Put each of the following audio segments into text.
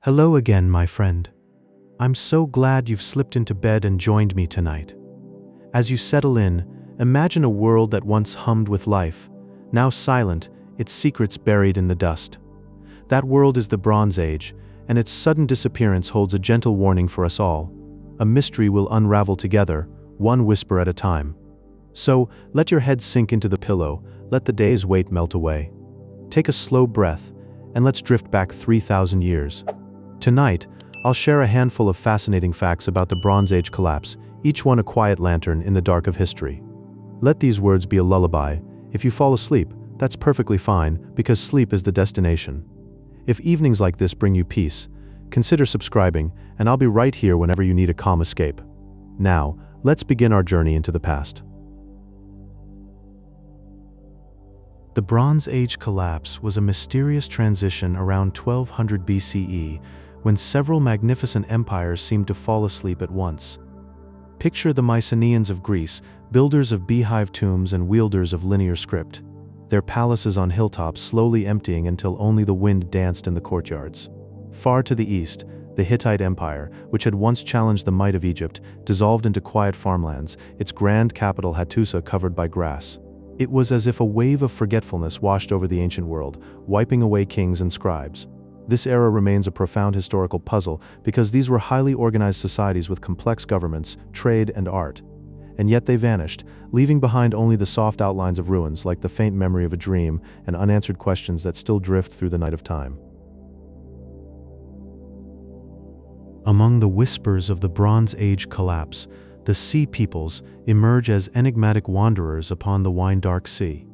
Hello again, my friend. I'm so glad you've slipped into bed and joined me tonight. As you settle in, imagine a world that once hummed with life, now silent, its secrets buried in the dust. That world is the Bronze Age, and its sudden disappearance holds a gentle warning for us all. A mystery will unravel together, one whisper at a time. So, let your head sink into the pillow, let the day's weight melt away. Take a slow breath, and let's drift back 3,000 years. Tonight, I'll share a handful of fascinating facts about the Bronze Age collapse, each one a quiet lantern in the dark of history. Let these words be a lullaby. If you fall asleep, that's perfectly fine, because sleep is the destination. If evenings like this bring you peace, consider subscribing, and I'll be right here whenever you need a calm escape. Now, let's begin our journey into the past. The Bronze Age collapse was a mysterious transition around 1200 BCE, when several magnificent empires seemed to fall asleep at once. Picture the Mycenaeans of Greece, builders of beehive tombs and wielders of linear script. Their palaces on hilltops slowly emptying until only the wind danced in the courtyards. Far to the east, the Hittite Empire, which had once challenged the might of Egypt, dissolved into quiet farmlands, its grand capital Hattusa covered by grass. It was as if a wave of forgetfulness washed over the ancient world, wiping away kings and scribes. This era remains a profound historical puzzle because these were highly organized societies with complex governments, trade, and art. And yet they vanished, leaving behind only the soft outlines of ruins like the faint memory of a dream and unanswered questions that still drift through the night of time. Among the whispers of the Bronze Age collapse, the Sea Peoples emerge as enigmatic wanderers upon the wine-dark sea.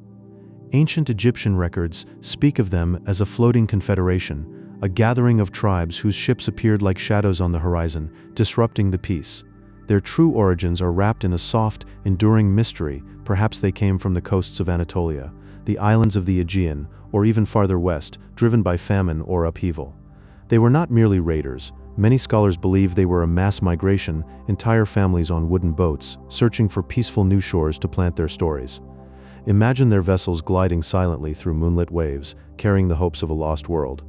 Ancient Egyptian records speak of them as a floating confederation, a gathering of tribes whose ships appeared like shadows on the horizon, disrupting the peace. Their true origins are wrapped in a soft, enduring mystery. Perhaps they came from the coasts of Anatolia, the islands of the Aegean, or even farther west, driven by famine or upheaval. They were not merely raiders. Many scholars believe they were a mass migration, entire families on wooden boats, searching for peaceful new shores to plant their stories. Imagine their vessels gliding silently through moonlit waves, carrying the hopes of a lost world.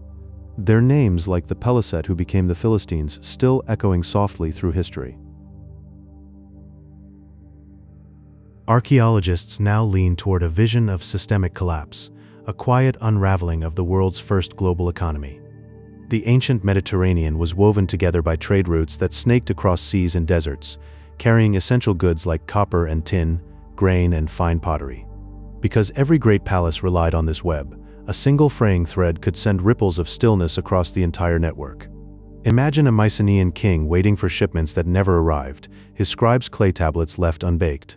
Their names, like the Peliset who became the Philistines, still echoing softly through history. Archaeologists now lean toward a vision of systemic collapse, a quiet unraveling of the world's first global economy. The ancient Mediterranean was woven together by trade routes that snaked across seas and deserts, carrying essential goods like copper and tin, grain and fine pottery. Because every great palace relied on this web, a single fraying thread could send ripples of stillness across the entire network. Imagine a Mycenaean king waiting for shipments that never arrived, his scribes' clay tablets left unbaked.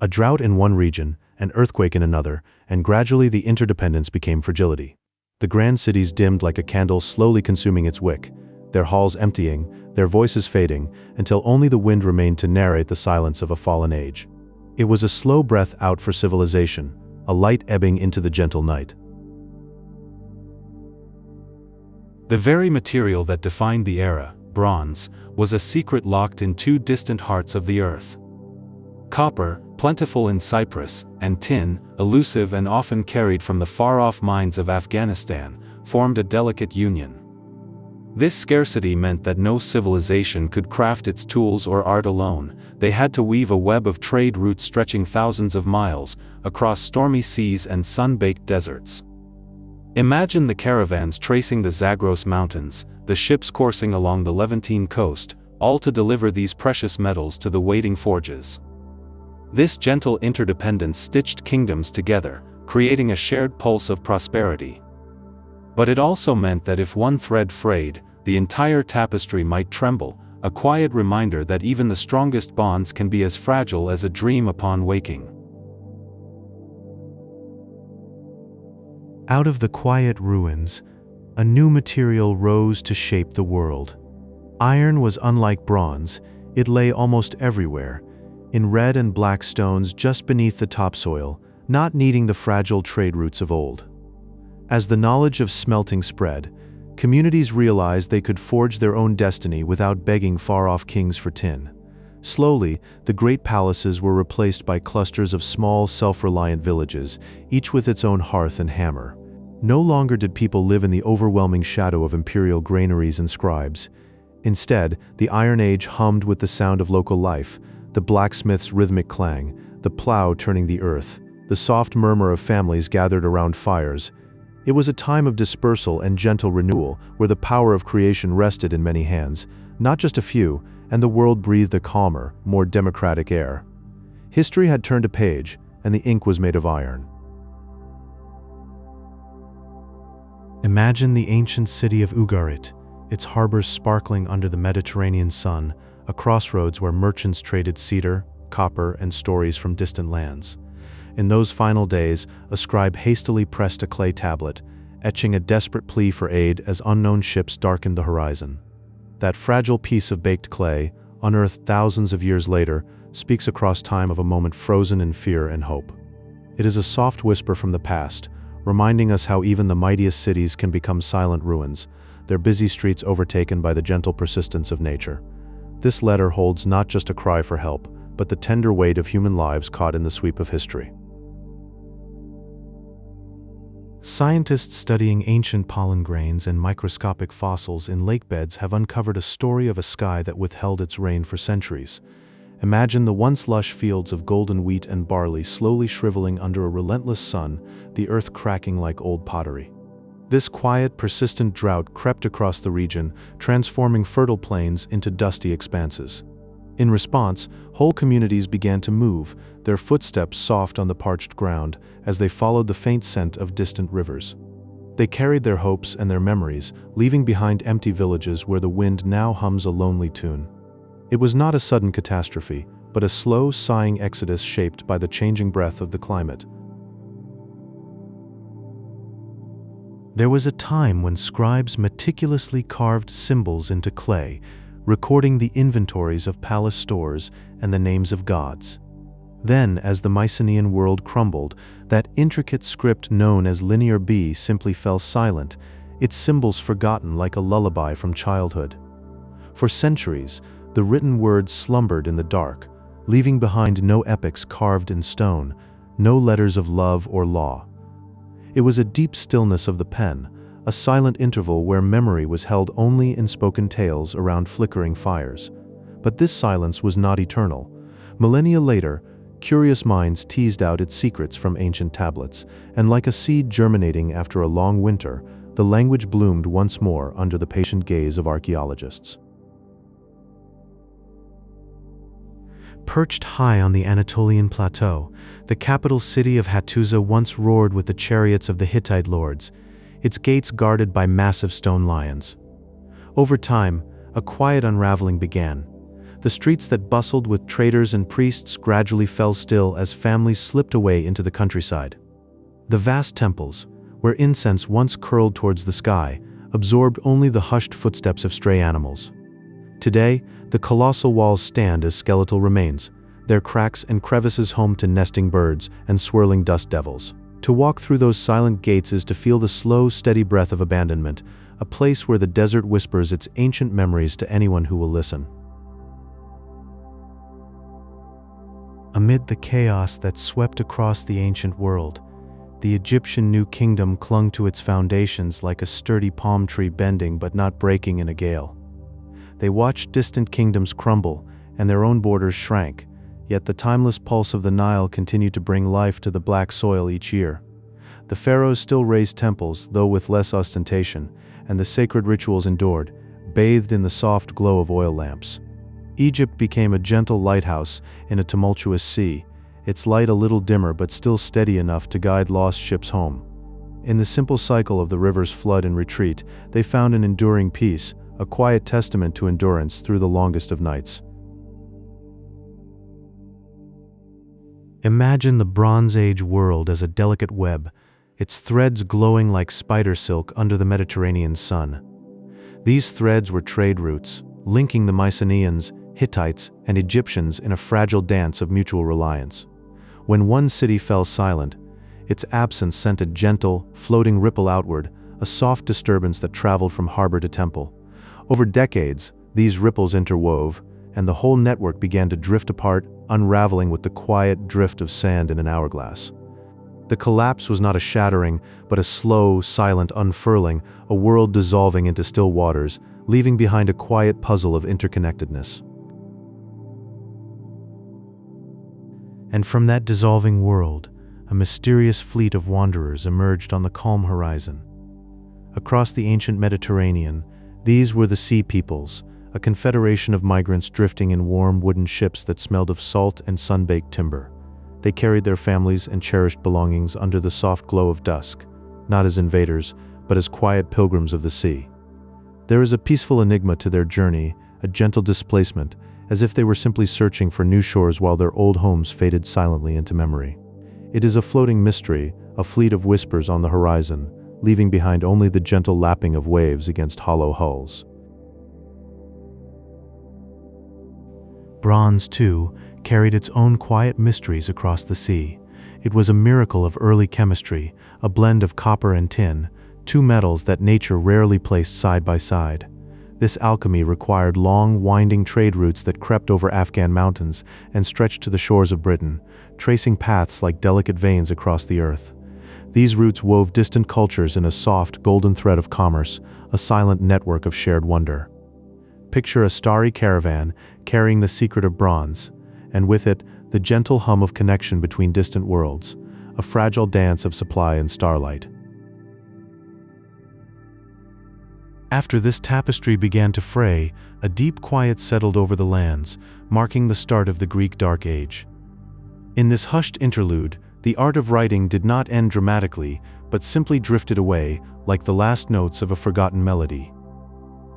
A drought in one region, an earthquake in another, and gradually the interdependence became fragility. The grand cities dimmed like a candle slowly consuming its wick, their halls emptying, their voices fading, until only the wind remained to narrate the silence of a fallen age. It was a slow breath out for civilization, a light ebbing into the gentle night. The very material that defined the era, bronze, was a secret locked in two distant hearts of the earth. Copper, plentiful in Cyprus, and tin, elusive and often carried from the far-off mines of Afghanistan, formed a delicate union. This scarcity meant that no civilization could craft its tools or art alone. They had to weave a web of trade routes stretching thousands of miles, across stormy seas and sun-baked deserts. Imagine the caravans tracing the Zagros Mountains, the ships coursing along the Levantine coast, all to deliver these precious metals to the waiting forges. This gentle interdependence stitched kingdoms together, creating a shared pulse of prosperity. But it also meant that if one thread frayed, the entire tapestry might tremble, a quiet reminder that even the strongest bonds can be as fragile as a dream upon waking. Out of the quiet ruins, a new material rose to shape the world. Iron was unlike bronze. It lay almost everywhere, in red and black stones just beneath the topsoil, not needing the fragile trade routes of old. As the knowledge of smelting spread, communities realized they could forge their own destiny without begging far-off kings for tin. Slowly, the great palaces were replaced by clusters of small, self-reliant villages, each with its own hearth and hammer. No longer did people live in the overwhelming shadow of imperial granaries and scribes. Instead, the Iron Age hummed with the sound of local life, the blacksmith's rhythmic clang, the plow turning the earth, the soft murmur of families gathered around fires. It was a time of dispersal and gentle renewal, where the power of creation rested in many hands, not just a few, and the world breathed a calmer, more democratic air. History had turned a page, and the ink was made of iron. Imagine the ancient city of Ugarit, its harbors sparkling under the Mediterranean sun, a crossroads where merchants traded cedar, copper, and stories from distant lands. In those final days, a scribe hastily pressed a clay tablet, etching a desperate plea for aid as unknown ships darkened the horizon. That fragile piece of baked clay, unearthed thousands of years later, speaks across time of a moment frozen in fear and hope. It is a soft whisper from the past, reminding us how even the mightiest cities can become silent ruins, their busy streets overtaken by the gentle persistence of nature. This letter holds not just a cry for help, but the tender weight of human lives caught in the sweep of history. Scientists studying ancient pollen grains and microscopic fossils in lake beds have uncovered a story of a sky that withheld its rain for centuries. Imagine the once lush fields of golden wheat and barley slowly shriveling under a relentless sun, the earth cracking like old pottery. This quiet, persistent drought crept across the region, transforming fertile plains into dusty expanses. In response, whole communities began to move, their footsteps soft on the parched ground, as they followed the faint scent of distant rivers. They carried their hopes and their memories, leaving behind empty villages where the wind now hums a lonely tune. It was not a sudden catastrophe, but a slow, sighing exodus shaped by the changing breath of the climate. There was a time when scribes meticulously carved symbols into clay, recording the inventories of palace stores and the names of gods. Then, as the Mycenaean world crumbled, that intricate script known as Linear B simply fell silent, its symbols forgotten like a lullaby from childhood. For centuries, the written word slumbered in the dark, leaving behind no epics carved in stone, no letters of love or law. It was a deep stillness of the pen, a silent interval where memory was held only in spoken tales around flickering fires. But this silence was not eternal. Millennia later, curious minds teased out its secrets from ancient tablets, and like a seed germinating after a long winter, the language bloomed once more under the patient gaze of archaeologists. Perched high on the Anatolian plateau, the capital city of Hattusa once roared with the chariots of the Hittite lords, its gates guarded by massive stone lions. Over time, a quiet unraveling began. The streets that bustled with traders and priests gradually fell still as families slipped away into the countryside. The vast temples, where incense once curled towards the sky, absorbed only the hushed footsteps of stray animals. Today, the colossal walls stand as skeletal remains, their cracks and crevices home to nesting birds and swirling dust devils. To walk through those silent gates is to feel the slow, steady breath of abandonment, a place where the desert whispers its ancient memories to anyone who will listen. Amid the chaos that swept across the ancient world, the Egyptian New Kingdom clung to its foundations like a sturdy palm tree bending but not breaking in a gale. They watched distant kingdoms crumble, and their own borders shrank, yet the timeless pulse of the Nile continued to bring life to the black soil each year. The pharaohs still raised temples, though with less ostentation, and the sacred rituals endured, bathed in the soft glow of oil lamps. Egypt became a gentle lighthouse in a tumultuous sea, its light a little dimmer but still steady enough to guide lost ships home. In the simple cycle of the river's flood and retreat, they found an enduring peace, a quiet testament to endurance through the longest of nights. Imagine the Bronze Age world as a delicate web, its threads glowing like spider silk under the Mediterranean sun. These threads were trade routes, linking the Mycenaeans, Hittites, and Egyptians in a fragile dance of mutual reliance. When one city fell silent, its absence sent a gentle, floating ripple outward, a soft disturbance that traveled from harbor to temple. Over decades, these ripples interwove, and the whole network began to drift apart, unraveling with the quiet drift of sand in an hourglass. The collapse was not a shattering, but a slow, silent unfurling, a world dissolving into still waters, leaving behind a quiet puzzle of interconnectedness. And from that dissolving world, a mysterious fleet of wanderers emerged on the calm horizon. Across the ancient Mediterranean, these were the Sea Peoples, a confederation of migrants drifting in warm wooden ships that smelled of salt and sun-baked timber. They carried their families and cherished belongings under the soft glow of dusk, not as invaders, but as quiet pilgrims of the sea. There is a peaceful enigma to their journey, a gentle displacement, as if they were simply searching for new shores while their old homes faded silently into memory. It is a floating mystery, a fleet of whispers on the horizon, leaving behind only the gentle lapping of waves against hollow hulls. Bronze, too, carried its own quiet mysteries across the sea. It was a miracle of early chemistry, a blend of copper and tin, two metals that nature rarely placed side by side. This alchemy required long, winding trade routes that crept over Afghan mountains and stretched to the shores of Britain, tracing paths like delicate veins across the earth. These routes wove distant cultures in a soft, golden thread of commerce, a silent network of shared wonder. Picture a starry caravan carrying the secret of bronze, and with it, the gentle hum of connection between distant worlds, a fragile dance of supply and starlight. After this tapestry began to fray, a deep quiet settled over the lands, marking the start of the Greek Dark Age. In this hushed interlude, the art of writing did not end dramatically, but simply drifted away, like the last notes of a forgotten melody.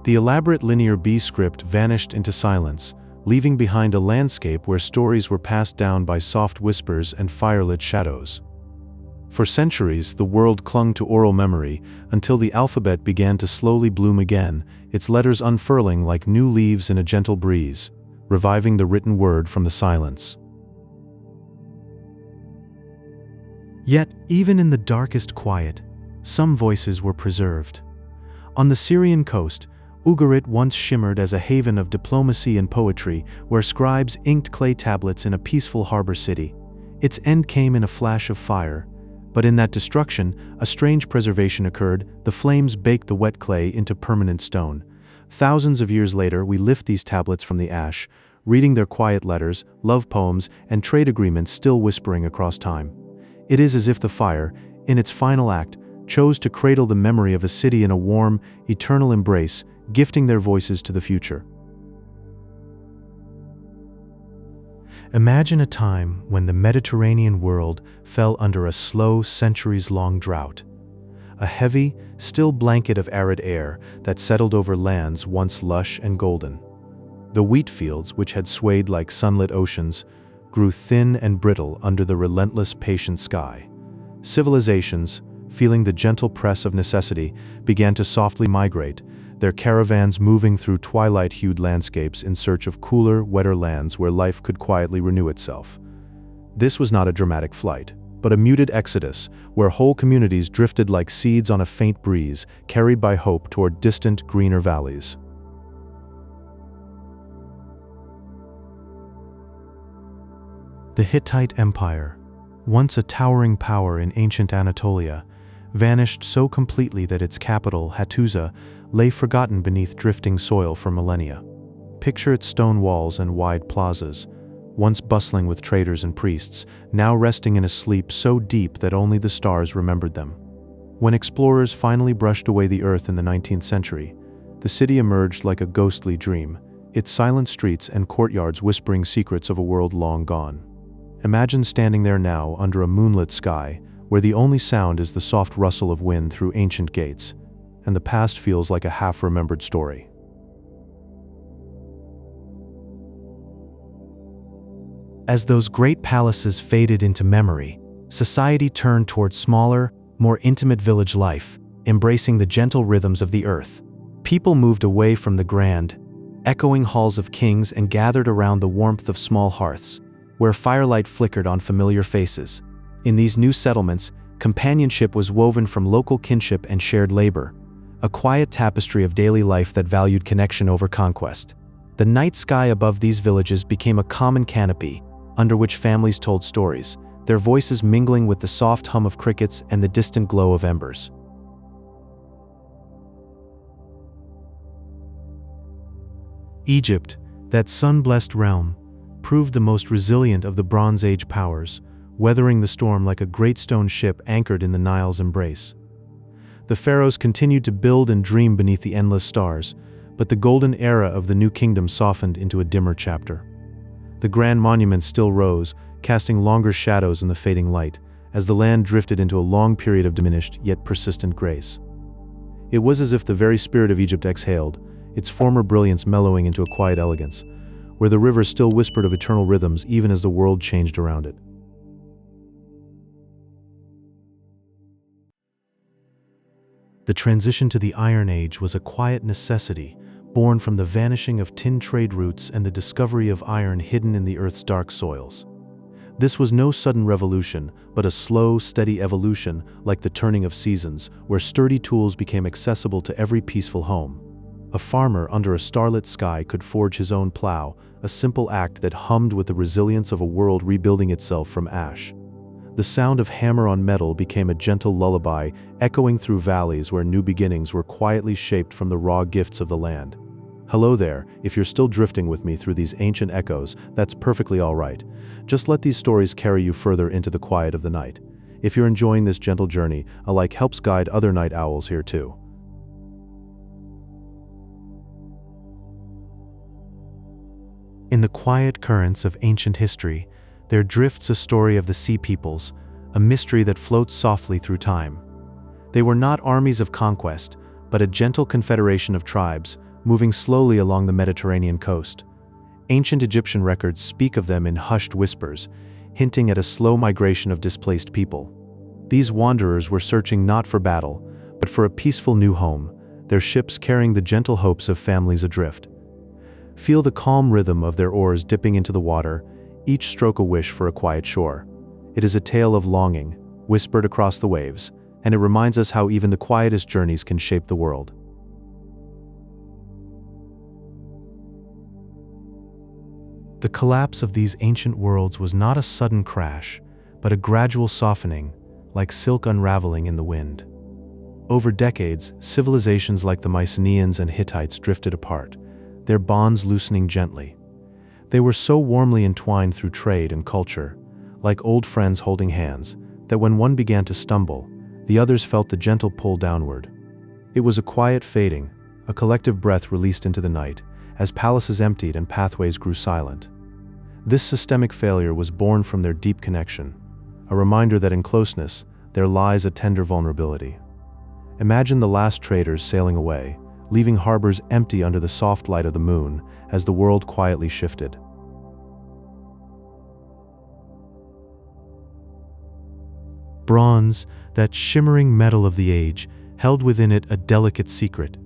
The elaborate linear B script vanished into silence, leaving behind a landscape where stories were passed down by soft whispers and firelit shadows. For centuries, the world clung to oral memory, until the alphabet began to slowly bloom again, its letters unfurling like new leaves in a gentle breeze, reviving the written word from the silence. Yet, even in the darkest quiet, some voices were preserved. On the Syrian coast, Ugarit once shimmered as a haven of diplomacy and poetry, where scribes inked clay tablets in a peaceful harbor city. Its end came in a flash of fire, but in that destruction, a strange preservation occurred. The flames baked the wet clay into permanent stone. Thousands of years later, we lift these tablets from the ash, reading their quiet letters, love poems, and trade agreements still whispering across time. It is as if the fire, in its final act, chose to cradle the memory of a city in a warm, eternal embrace, gifting their voices to the future. Imagine a time when the Mediterranean world fell under a slow, centuries-long drought. A heavy, still blanket of arid air that settled over lands once lush and golden. The wheat fields, which had swayed like sunlit oceans, grew thin and brittle under the relentless, patient sky. Civilizations, feeling the gentle press of necessity, began to softly migrate, their caravans moving through twilight-hued landscapes in search of cooler, wetter lands where life could quietly renew itself. This was not a dramatic flight, but a muted exodus, where whole communities drifted like seeds on a faint breeze, carried by hope toward distant, greener valleys. The Hittite Empire, once a towering power in ancient Anatolia, vanished so completely that its capital, Hattusa, lay forgotten beneath drifting soil for millennia. Picture its stone walls and wide plazas, once bustling with traders and priests, now resting in a sleep so deep that only the stars remembered them. When explorers finally brushed away the earth in the 19th century, the city emerged like a ghostly dream, its silent streets and courtyards whispering secrets of a world long gone. Imagine standing there now under a moonlit sky, where the only sound is the soft rustle of wind through ancient gates, and the past feels like a half-remembered story. As those great palaces faded into memory, society turned toward smaller, more intimate village life, embracing the gentle rhythms of the earth. People moved away from the grand, echoing halls of kings and gathered around the warmth of small hearths, where firelight flickered on familiar faces. In these new settlements, companionship was woven from local kinship and shared labor, a quiet tapestry of daily life that valued connection over conquest. The night sky above these villages became a common canopy, under which families told stories, their voices mingling with the soft hum of crickets and the distant glow of embers. Egypt, that sun-blessed realm, proved the most resilient of the Bronze Age powers, weathering the storm like a great stone ship anchored in the Nile's embrace. The pharaohs continued to build and dream beneath the endless stars, but the golden era of the new kingdom softened into a dimmer chapter. The grand monuments still rose, casting longer shadows in the fading light, as the land drifted into a long period of diminished yet persistent grace. It was as if the very spirit of Egypt exhaled, its former brilliance mellowing into a quiet elegance, where the river still whispered of eternal rhythms even as the world changed around it. The transition to the Iron Age was a quiet necessity, born from the vanishing of tin trade routes and the discovery of iron hidden in the Earth's dark soils. This was no sudden revolution, but a slow, steady evolution, like the turning of seasons, where sturdy tools became accessible to every peaceful home. A farmer under a starlit sky could forge his own plow, a simple act that hummed with the resilience of a world rebuilding itself from ash. The sound of hammer on metal became a gentle lullaby, echoing through valleys where new beginnings were quietly shaped from the raw gifts of the land. Hello there, if you're still drifting with me through these ancient echoes, that's perfectly all right. Just let these stories carry you further into the quiet of the night. If you're enjoying this gentle journey, a like helps guide other night owls here too. In the quiet currents of ancient history, there drifts a story of the Sea Peoples, a mystery that floats softly through time. They were not armies of conquest, but a gentle confederation of tribes, moving slowly along the Mediterranean coast. Ancient Egyptian records speak of them in hushed whispers, hinting at a slow migration of displaced people. These wanderers were searching not for battle, but for a peaceful new home, their ships carrying the gentle hopes of families adrift. Feel the calm rhythm of their oars dipping into the water, each stroke a wish for a quiet shore. It is a tale of longing, whispered across the waves, and it reminds us how even the quietest journeys can shape the world. The collapse of these ancient worlds was not a sudden crash, but a gradual softening, like silk unraveling in the wind. Over decades, civilizations like the Mycenaeans and Hittites drifted apart, their bonds loosening gently. They were so warmly entwined through trade and culture, like old friends holding hands, that when one began to stumble, the others felt the gentle pull downward. It was a quiet fading, a collective breath released into the night, as palaces emptied and pathways grew silent. This systemic failure was born from their deep connection, a reminder that in closeness, there lies a tender vulnerability. Imagine the last traders sailing away, leaving harbors empty under the soft light of the moon as the world quietly shifted. Bronze, that shimmering metal of the age, held within it a delicate secret.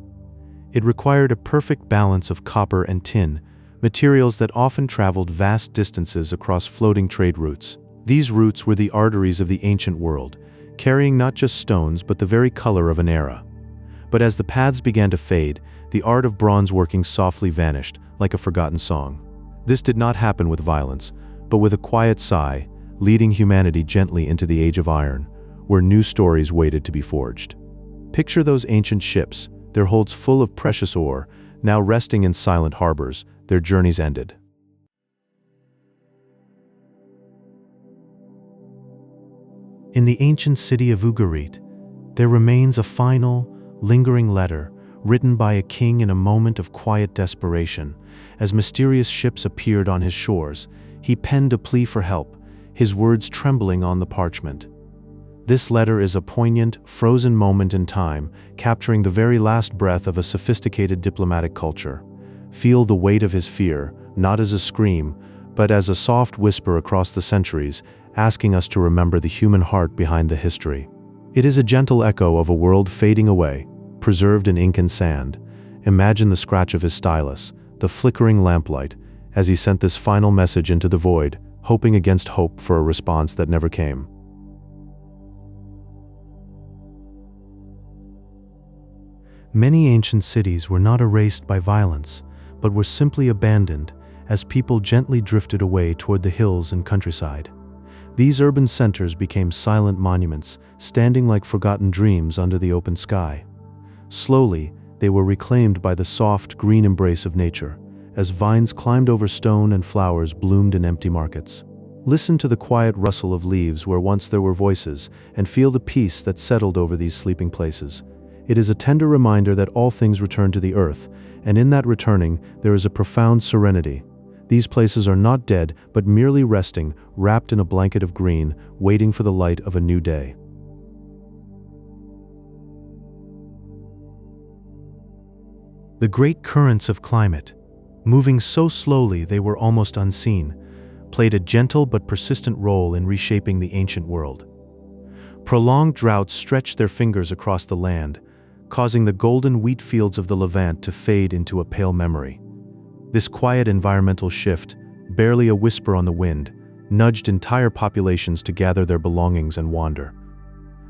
It required a perfect balance of copper and tin, materials that often traveled vast distances across floating trade routes. These routes were the arteries of the ancient world, carrying not just stones but the very color of an era. But as the paths began to fade, the art of bronze working softly vanished, like a forgotten song. This did not happen with violence, but with a quiet sigh, leading humanity gently into the age of iron, where new stories waited to be forged. Picture those ancient ships, their holds full of precious ore, now resting in silent harbors, their journeys ended. In the ancient city of Ugarit, there remains a final, lingering letter written by a king in a moment of quiet desperation. As mysterious ships appeared on his shores, he penned a plea for help, his words trembling on the parchment. This letter is a poignant, frozen moment in time, capturing the very last breath of a sophisticated diplomatic culture. Feel the weight of his fear, not as a scream, but as a soft whisper across the centuries, asking us to remember the human heart behind the history. It is a gentle echo of a world fading away, preserved in ink and sand. Imagine the scratch of his stylus, the flickering lamplight, as he sent this final message into the void, hoping against hope for a response that never came. Many ancient cities were not erased by violence, but were simply abandoned as people gently drifted away toward the hills and countryside. These urban centers became silent monuments, standing like forgotten dreams under the open sky. Slowly, they were reclaimed by the soft, green embrace of nature, as vines climbed over stone and flowers bloomed in empty markets. Listen to the quiet rustle of leaves where once there were voices, and feel the peace that settled over these sleeping places. It is a tender reminder that all things return to the earth, and in that returning, there is a profound serenity. These places are not dead, but merely resting, wrapped in a blanket of green, waiting for the light of a new day. The great currents of climate, moving so slowly they were almost unseen, played a gentle but persistent role in reshaping the ancient world. Prolonged droughts stretched their fingers across the land, causing the golden wheat fields of the Levant to fade into a pale memory. This quiet environmental shift, barely a whisper on the wind, nudged entire populations to gather their belongings and wander.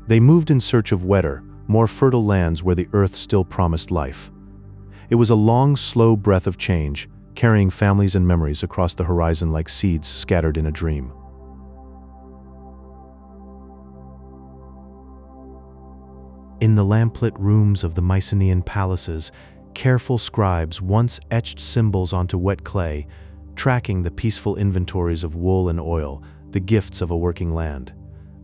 They moved in search of wetter, more fertile lands where the earth still promised life. It was a long, slow breath of change, carrying families and memories across the horizon like seeds scattered in a dream. In the lamplit rooms of the Mycenaean palaces, careful scribes once etched symbols onto wet clay, tracking the peaceful inventories of wool and oil, the gifts of a working land.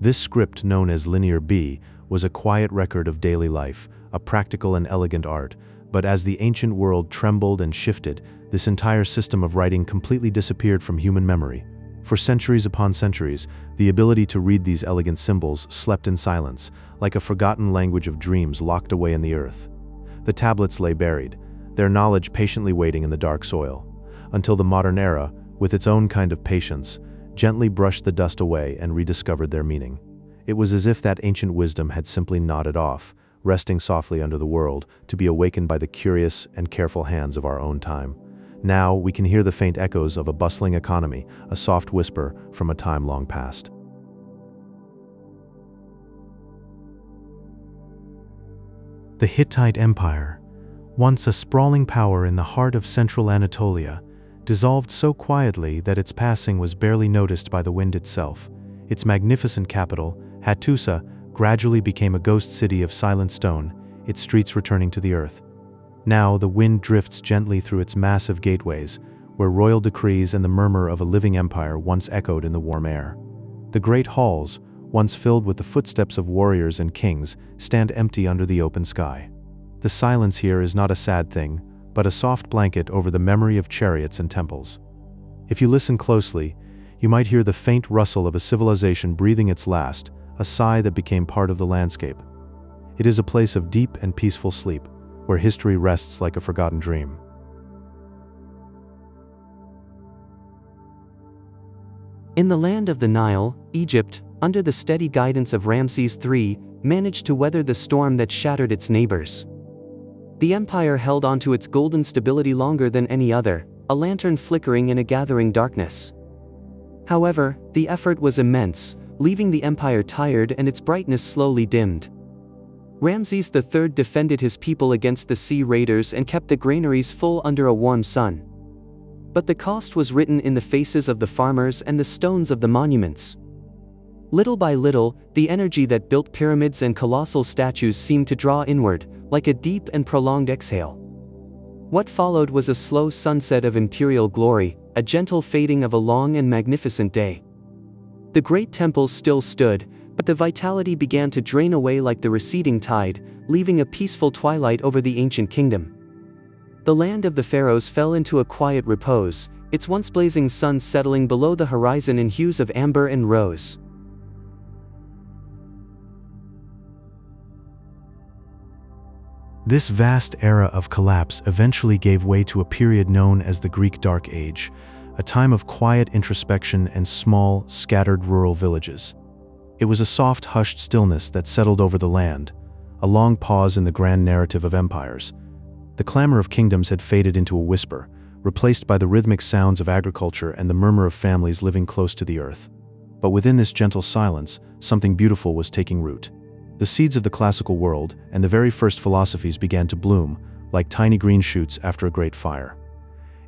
This script, known as Linear B, was a quiet record of daily life, a practical and elegant art, but as the ancient world trembled and shifted, this entire system of writing completely disappeared from human memory. For centuries upon centuries, the ability to read these elegant symbols slept in silence, like a forgotten language of dreams locked away in the earth. The tablets lay buried, their knowledge patiently waiting in the dark soil, until the modern era, with its own kind of patience, gently brushed the dust away and rediscovered their meaning. It was as if that ancient wisdom had simply nodded off, resting softly under the world, to be awakened by the curious and careful hands of our own time. Now we can hear the faint echoes of a bustling economy, a soft whisper from a time long past. The Hittite Empire, once a sprawling power in the heart of central Anatolia, dissolved so quietly that its passing was barely noticed by the wind itself. Its magnificent capital, Hattusa, gradually became a ghost city of silent stone, its streets returning to the earth. Now the wind drifts gently through its massive gateways, where royal decrees and the murmur of a living empire once echoed in the warm air. The great halls, once filled with the footsteps of warriors and kings, stand empty under the open sky. The silence here is not a sad thing, but a soft blanket over the memory of chariots and temples. If you listen closely, you might hear the faint rustle of a civilization breathing its last, a sigh that became part of the landscape. It is a place of deep and peaceful sleep, where history rests like a forgotten dream. In the land of the Nile, Egypt, under the steady guidance of Ramses III, managed to weather the storm that shattered its neighbors. The empire held onto its golden stability longer than any other, a lantern flickering in a gathering darkness. However, the effort was immense, leaving the empire tired and its brightness slowly dimmed. Ramses III defended his people against the sea raiders and kept the granaries full under a warm sun. But the cost was written in the faces of the farmers and the stones of the monuments. Little by little, the energy that built pyramids and colossal statues seemed to draw inward, like a deep and prolonged exhale. What followed was a slow sunset of imperial glory, a gentle fading of a long and magnificent day. The great temples still stood, but the vitality began to drain away like the receding tide, leaving a peaceful twilight over the ancient kingdom. The land of the pharaohs fell into a quiet repose, its once blazing sun settling below the horizon in hues of amber and rose. This vast era of collapse eventually gave way to a period known as the Greek Dark Age, a time of quiet introspection and small, scattered rural villages. It was a soft, hushed stillness that settled over the land, a long pause in the grand narrative of empires. The clamor of kingdoms had faded into a whisper, replaced by the rhythmic sounds of agriculture and the murmur of families living close to the earth. But within this gentle silence, something beautiful was taking root. The seeds of the classical world and the very first philosophies began to bloom, like tiny green shoots after a great fire.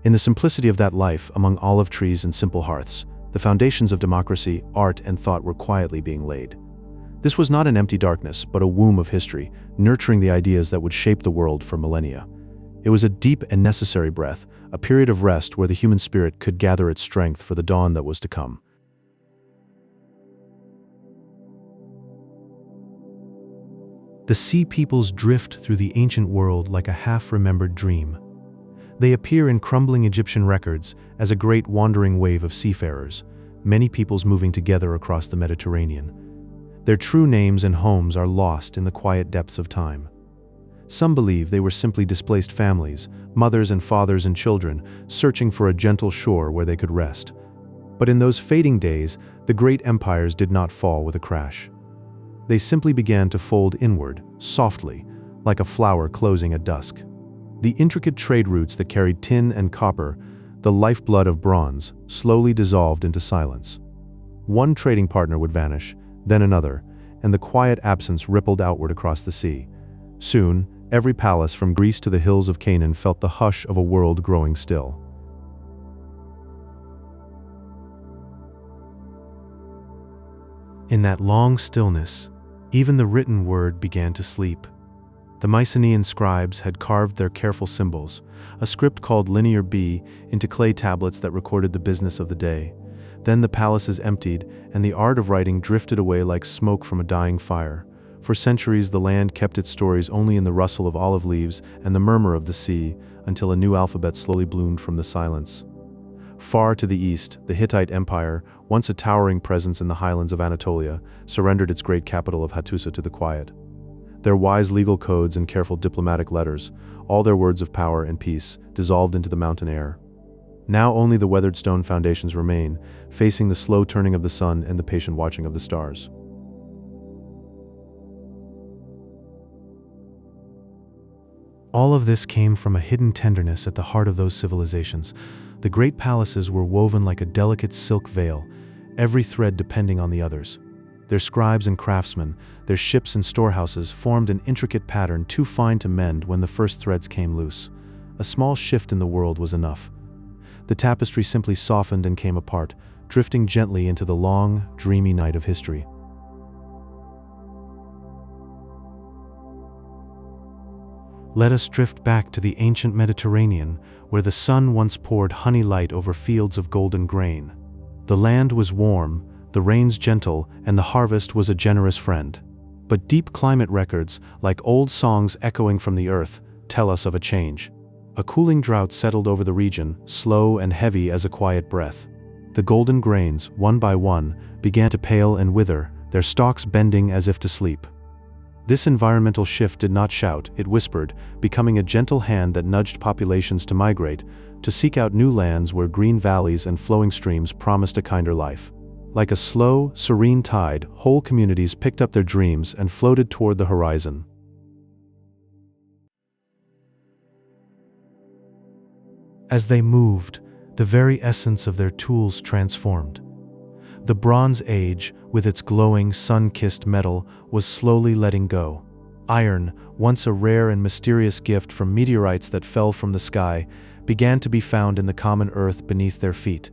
In the simplicity of that life, among olive trees and simple hearths, The foundations of democracy, art, and thought were quietly being laid. This was not an empty darkness, but a womb of history, nurturing the ideas that would shape the world for millennia. It was a deep and necessary breath, a period of rest where the human spirit could gather its strength for the dawn that was to come. The sea peoples drift through the ancient world like a half-remembered dream. They appear in crumbling Egyptian records as a great wandering wave of seafarers, many peoples moving together across the Mediterranean. Their true names and homes are lost in the quiet depths of time. Some believe they were simply displaced families, mothers and fathers and children, searching for a gentle shore where they could rest. But in those fading days, the great empires did not fall with a crash. They simply began to fold inward, softly, like a flower closing at dusk. The intricate trade routes that carried tin and copper, the lifeblood of bronze, slowly dissolved into silence. One trading partner would vanish, then another, and the quiet absence rippled outward across the sea. Soon, every palace from Greece to the hills of Canaan felt the hush of a world growing still. In that long stillness, even the written word began to sleep. The Mycenaean scribes had carved their careful symbols, a script called Linear B, into clay tablets that recorded the business of the day. Then the palaces emptied, and the art of writing drifted away like smoke from a dying fire. For centuries, the land kept its stories only in the rustle of olive leaves and the murmur of the sea, until a new alphabet slowly bloomed from the silence. Far to the east, the Hittite Empire, once a towering presence in the highlands of Anatolia, surrendered its great capital of Hattusa to the quiet. Their wise legal codes and careful diplomatic letters, all their words of power and peace, dissolved into the mountain air. Now only the weathered stone foundations remain, facing the slow turning of the sun and the patient watching of the stars. All of this came from a hidden tenderness at the heart of those civilizations. The great palaces were woven like a delicate silk veil, every thread depending on the others. Their scribes and craftsmen, their ships and storehouses formed an intricate pattern too fine to mend when the first threads came loose. A small shift in the world was enough. The tapestry simply softened and came apart, drifting gently into the long, dreamy night of history. Let us drift back to the ancient Mediterranean, where the sun once poured honey light over fields of golden grain. The land was warm, the rains gentle, and the harvest was a generous friend. But deep climate records, like old songs echoing from the earth, tell us of a change. A cooling drought settled over the region, slow and heavy as a quiet breath. The golden grains, one by one, began to pale and wither, their stalks bending as if to sleep. This environmental shift did not shout, it whispered, becoming a gentle hand that nudged populations to migrate, to seek out new lands where green valleys and flowing streams promised a kinder life. Like a slow, serene tide, whole communities picked up their dreams and floated toward the horizon. As they moved, the very essence of their tools transformed. The Bronze Age, with its glowing, sun-kissed metal, was slowly letting go. Iron, once a rare and mysterious gift from meteorites that fell from the sky, began to be found in the common earth beneath their feet.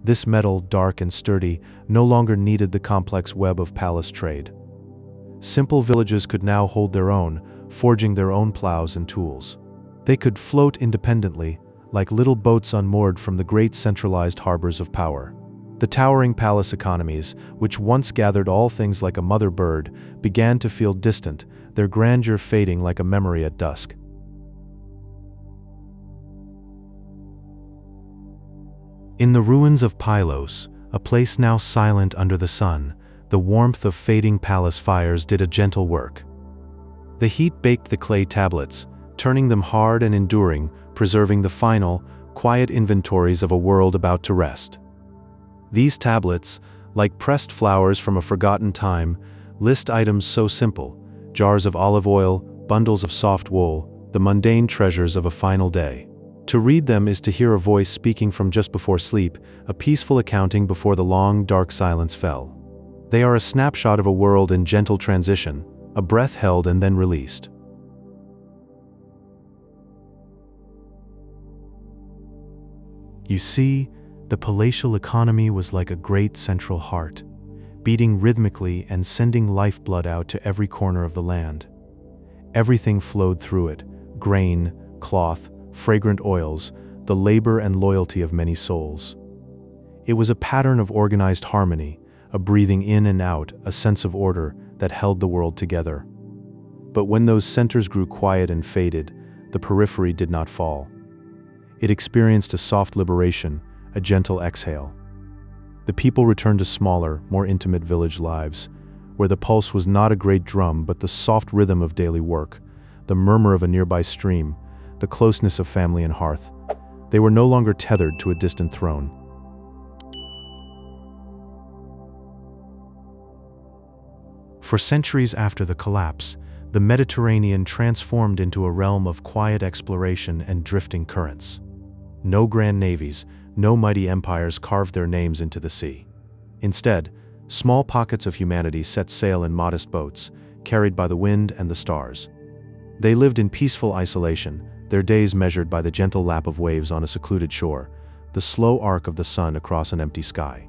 This metal, dark and sturdy, no longer needed the complex web of palace trade. Simple villages could now hold their own, forging their own plows and tools. They could float independently, like little boats unmoored from the great centralized harbors of power. The towering palace economies, which once gathered all things like a mother bird, began to feel distant, their grandeur fading like a memory at dusk. In the ruins of Pylos, a place now silent under the sun, the warmth of fading palace fires did a gentle work. The heat baked the clay tablets, turning them hard and enduring, preserving the final, quiet inventories of a world about to rest. These tablets, like pressed flowers from a forgotten time, list items so simple: jars of olive oil, bundles of soft wool, the mundane treasures of a final day. To read them is to hear a voice speaking from just before sleep, a peaceful accounting before the long, dark silence fell. They are a snapshot of a world in gentle transition, a breath held and then released. You see, The palatial economy was like a great central heart, beating rhythmically and sending lifeblood out to every corner of the land. Everything flowed through it: grain, cloth, fragrant oils, the labor and loyalty of many souls. It was a pattern of organized harmony, a breathing in and out, a sense of order that held the world together. But when those centers grew quiet and faded, the periphery did not fall. It experienced a soft liberation, a gentle exhale. The people returned to smaller, more intimate village lives, where the pulse was not a great drum but the soft rhythm of daily work, the murmur of a nearby stream, the closeness of family and hearth. They were no longer tethered to a distant throne. For centuries after the collapse, the Mediterranean transformed into a realm of quiet exploration and drifting currents. No grand navies, no mighty empires carved their names into the sea. Instead, small pockets of humanity set sail in modest boats, carried by the wind and the stars. They lived in peaceful isolation, their days measured by the gentle lap of waves on a secluded shore, the slow arc of the sun across an empty sky.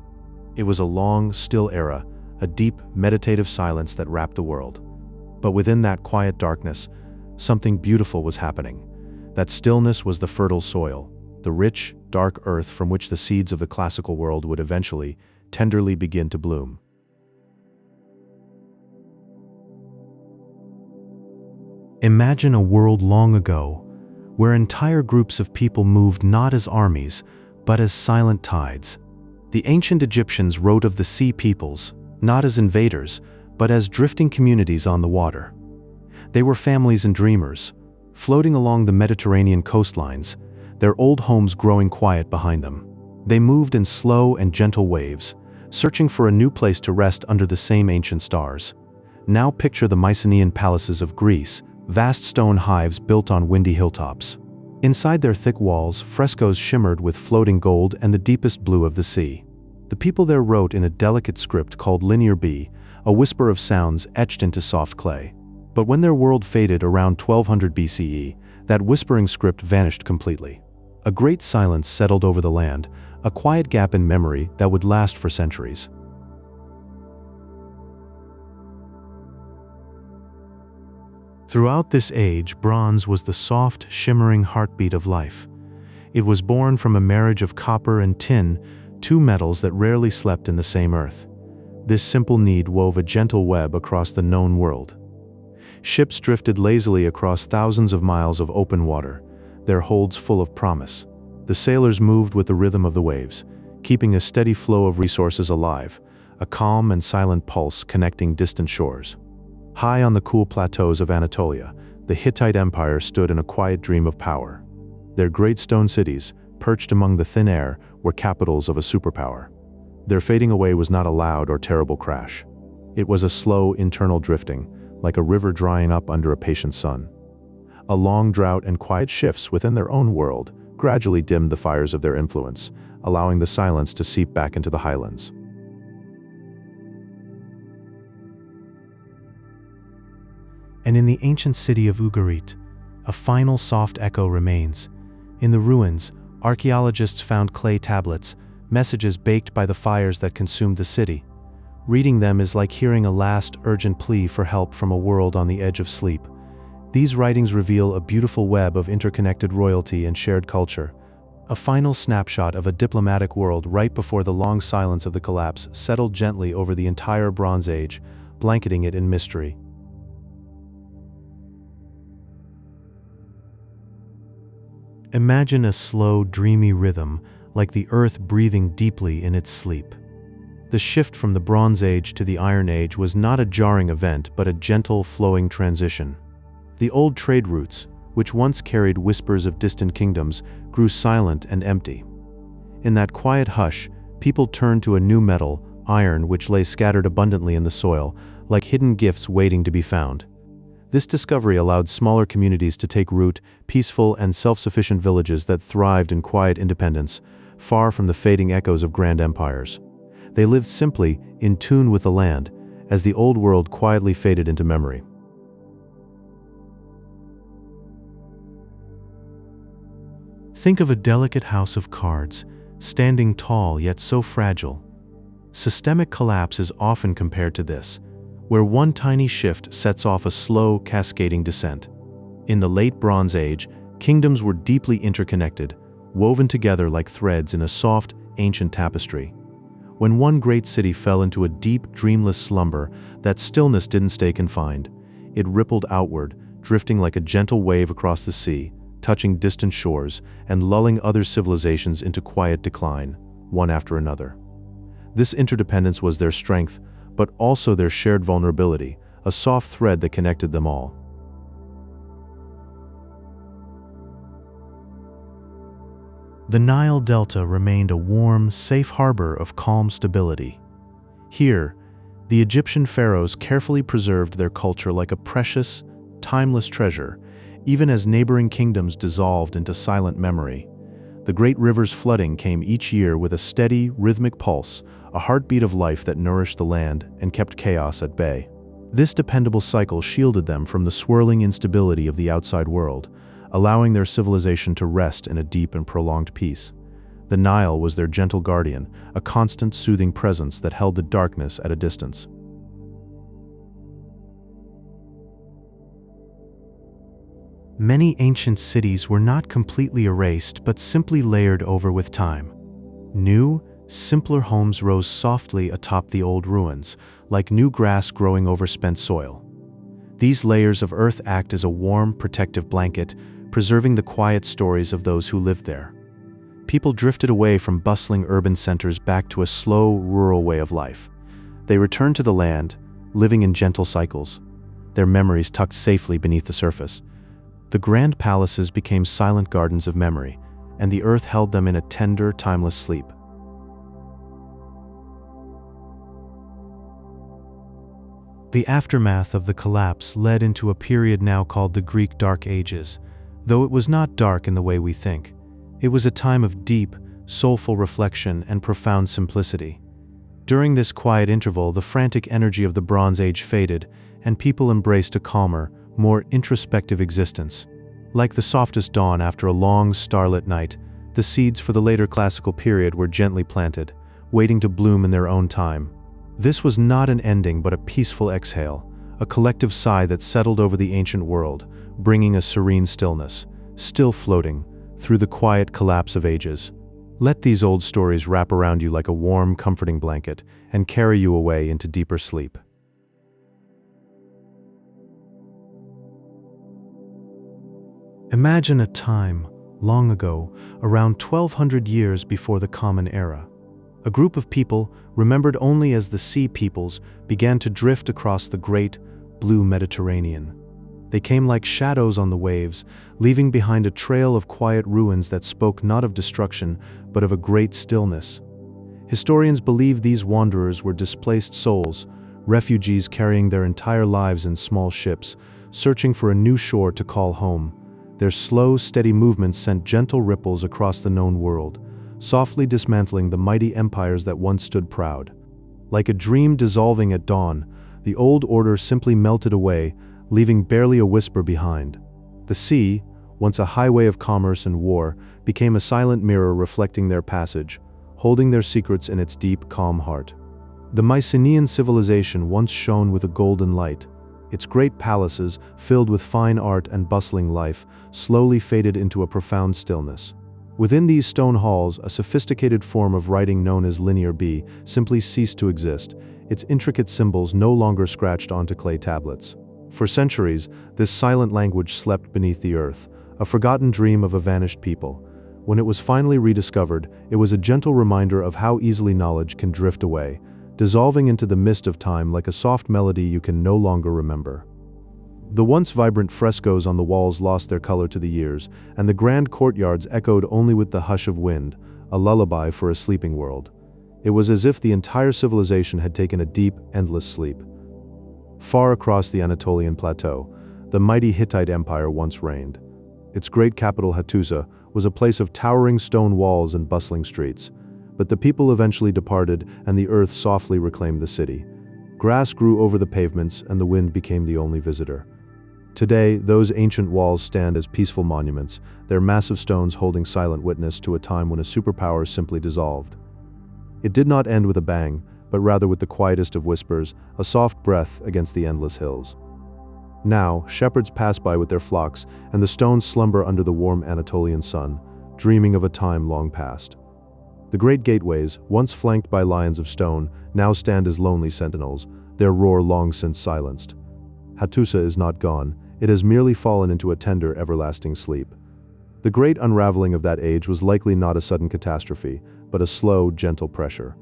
It was a long, still era, a deep, meditative silence that wrapped the world. But within that quiet darkness, something beautiful was happening. That stillness was the fertile soil, the rich, dark earth from which the seeds of the classical world would eventually, tenderly begin to bloom. Imagine a world long ago, where entire groups of people moved not as armies, but as silent tides. The ancient Egyptians wrote of the sea peoples, not as invaders, but as drifting communities on the water. They were families and dreamers, floating along the Mediterranean coastlines, their old homes growing quiet behind them. They moved in slow and gentle waves, searching for a new place to rest under the same ancient stars. Now picture the Mycenaean palaces of Greece, vast stone hives built on windy hilltops. Inside their thick walls, frescoes shimmered with floating gold and the deepest blue of the sea. The people there wrote in a delicate script called Linear B, a whisper of sounds etched into soft clay. But when their world faded around 1200 BCE, that whispering script vanished completely. A great silence settled over the land, a quiet gap in memory that would last for centuries. Throughout this age, bronze was the soft, shimmering heartbeat of life. It was born from a marriage of copper and tin, two metals that rarely slept in the same earth. This simple need wove a gentle web across the known world. Ships drifted lazily across thousands of miles of open water, their holds full of promise. The sailors moved with the rhythm of the waves, keeping a steady flow of resources alive, a calm and silent pulse connecting distant shores. High on the cool plateaus of Anatolia, the Hittite Empire stood in a quiet dream of power. Their great stone cities, perched among the thin air, were capitals of a superpower. Their fading away was not a loud or terrible crash. It was a slow, internal drifting, like a river drying up under a patient sun. A long drought and quiet shifts within their own world gradually dimmed the fires of their influence, allowing the silence to seep back into the highlands. And in the ancient city of Ugarit, a final soft echo remains. In the ruins, archaeologists found clay tablets, messages baked by the fires that consumed the city. Reading them is like hearing a last, urgent plea for help from a world on the edge of sleep. These writings reveal a beautiful web of interconnected royalty and shared culture, a final snapshot of a diplomatic world right before the long silence of the collapse settled gently over the entire Bronze Age, blanketing it in mystery. Imagine a slow, dreamy rhythm, like the earth breathing deeply in its sleep. The shift from the Bronze Age to the Iron Age was not a jarring event, but a gentle, flowing transition. The old trade routes, which once carried whispers of distant kingdoms, grew silent and empty. In that quiet hush, people turned to a new metal, iron, which lay scattered abundantly in the soil, like hidden gifts waiting to be found. This discovery allowed smaller communities to take root, peaceful and self-sufficient villages that thrived in quiet independence, far from the fading echoes of grand empires. They lived simply, in tune with the land, as the old world quietly faded into memory. Think of a delicate house of cards, standing tall yet so fragile. Systemic collapse is often compared to this, where one tiny shift sets off a slow, cascading descent. In the late Bronze Age, kingdoms were deeply interconnected, woven together like threads in a soft, ancient tapestry. When one great city fell into a deep, dreamless slumber, that stillness didn't stay confined. It rippled outward, drifting like a gentle wave across the sea, touching distant shores and lulling other civilizations into quiet decline, one after another. This interdependence was their strength, but also their shared vulnerability, a soft thread that connected them all. The Nile Delta remained a warm, safe harbor of calm stability. Here, the Egyptian pharaohs carefully preserved their culture like a precious, timeless treasure, even as neighboring kingdoms dissolved into silent memory. The great rivers flooding came each year with a steady, rhythmic pulse, a heartbeat of life that nourished the land and kept chaos at bay. This dependable cycle shielded them from the swirling instability of the outside world, allowing their civilization to rest in a deep and prolonged peace. The Nile was their gentle guardian, a constant, soothing presence that held the darkness at a distance. Many ancient cities were not completely erased, but simply layered over with time. New, simpler homes rose softly atop the old ruins, like new grass growing over spent soil. These layers of earth act as a warm, protective blanket, preserving the quiet stories of those who lived there. People drifted away from bustling urban centers back to a slow, rural way of life. They returned to the land, living in gentle cycles, their memories tucked safely beneath the surface. The grand palaces became silent gardens of memory, and the earth held them in a tender, timeless sleep. The aftermath of the collapse led into a period now called the Greek Dark Ages. Though it was not dark in the way we think, it was a time of deep, soulful reflection and profound simplicity. During this quiet interval, the frantic energy of the Bronze Age faded, and people embraced a calmer, more introspective existence. Like the softest dawn after a long, starlit night, the seeds for the later classical period were gently planted, waiting to bloom in their own time. This was not an ending but a peaceful exhale, a collective sigh that settled over the ancient world, bringing a serene stillness, still floating, through the quiet collapse of ages. Let these old stories wrap around you like a warm, comforting blanket and carry you away into deeper sleep. Imagine a time, long ago, around 1200 years before the Common Era. A group of people, remembered only as the Sea Peoples, began to drift across the great, blue Mediterranean. They came like shadows on the waves, leaving behind a trail of quiet ruins that spoke not of destruction, but of a great stillness. Historians believe these wanderers were displaced souls, refugees carrying their entire lives in small ships, searching for a new shore to call home. Their slow, steady movements sent gentle ripples across the known world, softly dismantling the mighty empires that once stood proud. Like a dream dissolving at dawn, the old order simply melted away, leaving barely a whisper behind. The sea, once a highway of commerce and war, became a silent mirror reflecting their passage, holding their secrets in its deep, calm heart. The Mycenaean civilization once shone with a golden light. Its great palaces, filled with fine art and bustling life, slowly faded into a profound stillness. Within these stone halls, a sophisticated form of writing known as Linear B simply ceased to exist, its intricate symbols no longer scratched onto clay tablets. For centuries, this silent language slept beneath the earth, a forgotten dream of a vanished people. When it was finally rediscovered, it was a gentle reminder of how easily knowledge can drift away, dissolving into the mist of time like a soft melody you can no longer remember. The once vibrant frescoes on the walls lost their color to the years, and the grand courtyards echoed only with the hush of wind, a lullaby for a sleeping world. It was as if the entire civilization had taken a deep, endless sleep. Far across the Anatolian plateau, the mighty Hittite Empire once reigned. Its great capital Hattusa was a place of towering stone walls and bustling streets. But the people eventually departed, and the earth softly reclaimed the city. Grass grew over the pavements, and the wind became the only visitor. Today, those ancient walls stand as peaceful monuments, their massive stones holding silent witness to a time when a superpower simply dissolved. It did not end with a bang, but rather with the quietest of whispers, a soft breath against the endless hills. Now, shepherds pass by with their flocks, and the stones slumber under the warm Anatolian sun, dreaming of a time long past. The great gateways, once flanked by lions of stone, now stand as lonely sentinels, their roar long since silenced. Hattusa is not gone, it has merely fallen into a tender, everlasting sleep. The great unraveling of that age was likely not a sudden catastrophe, but a slow, gentle pressure.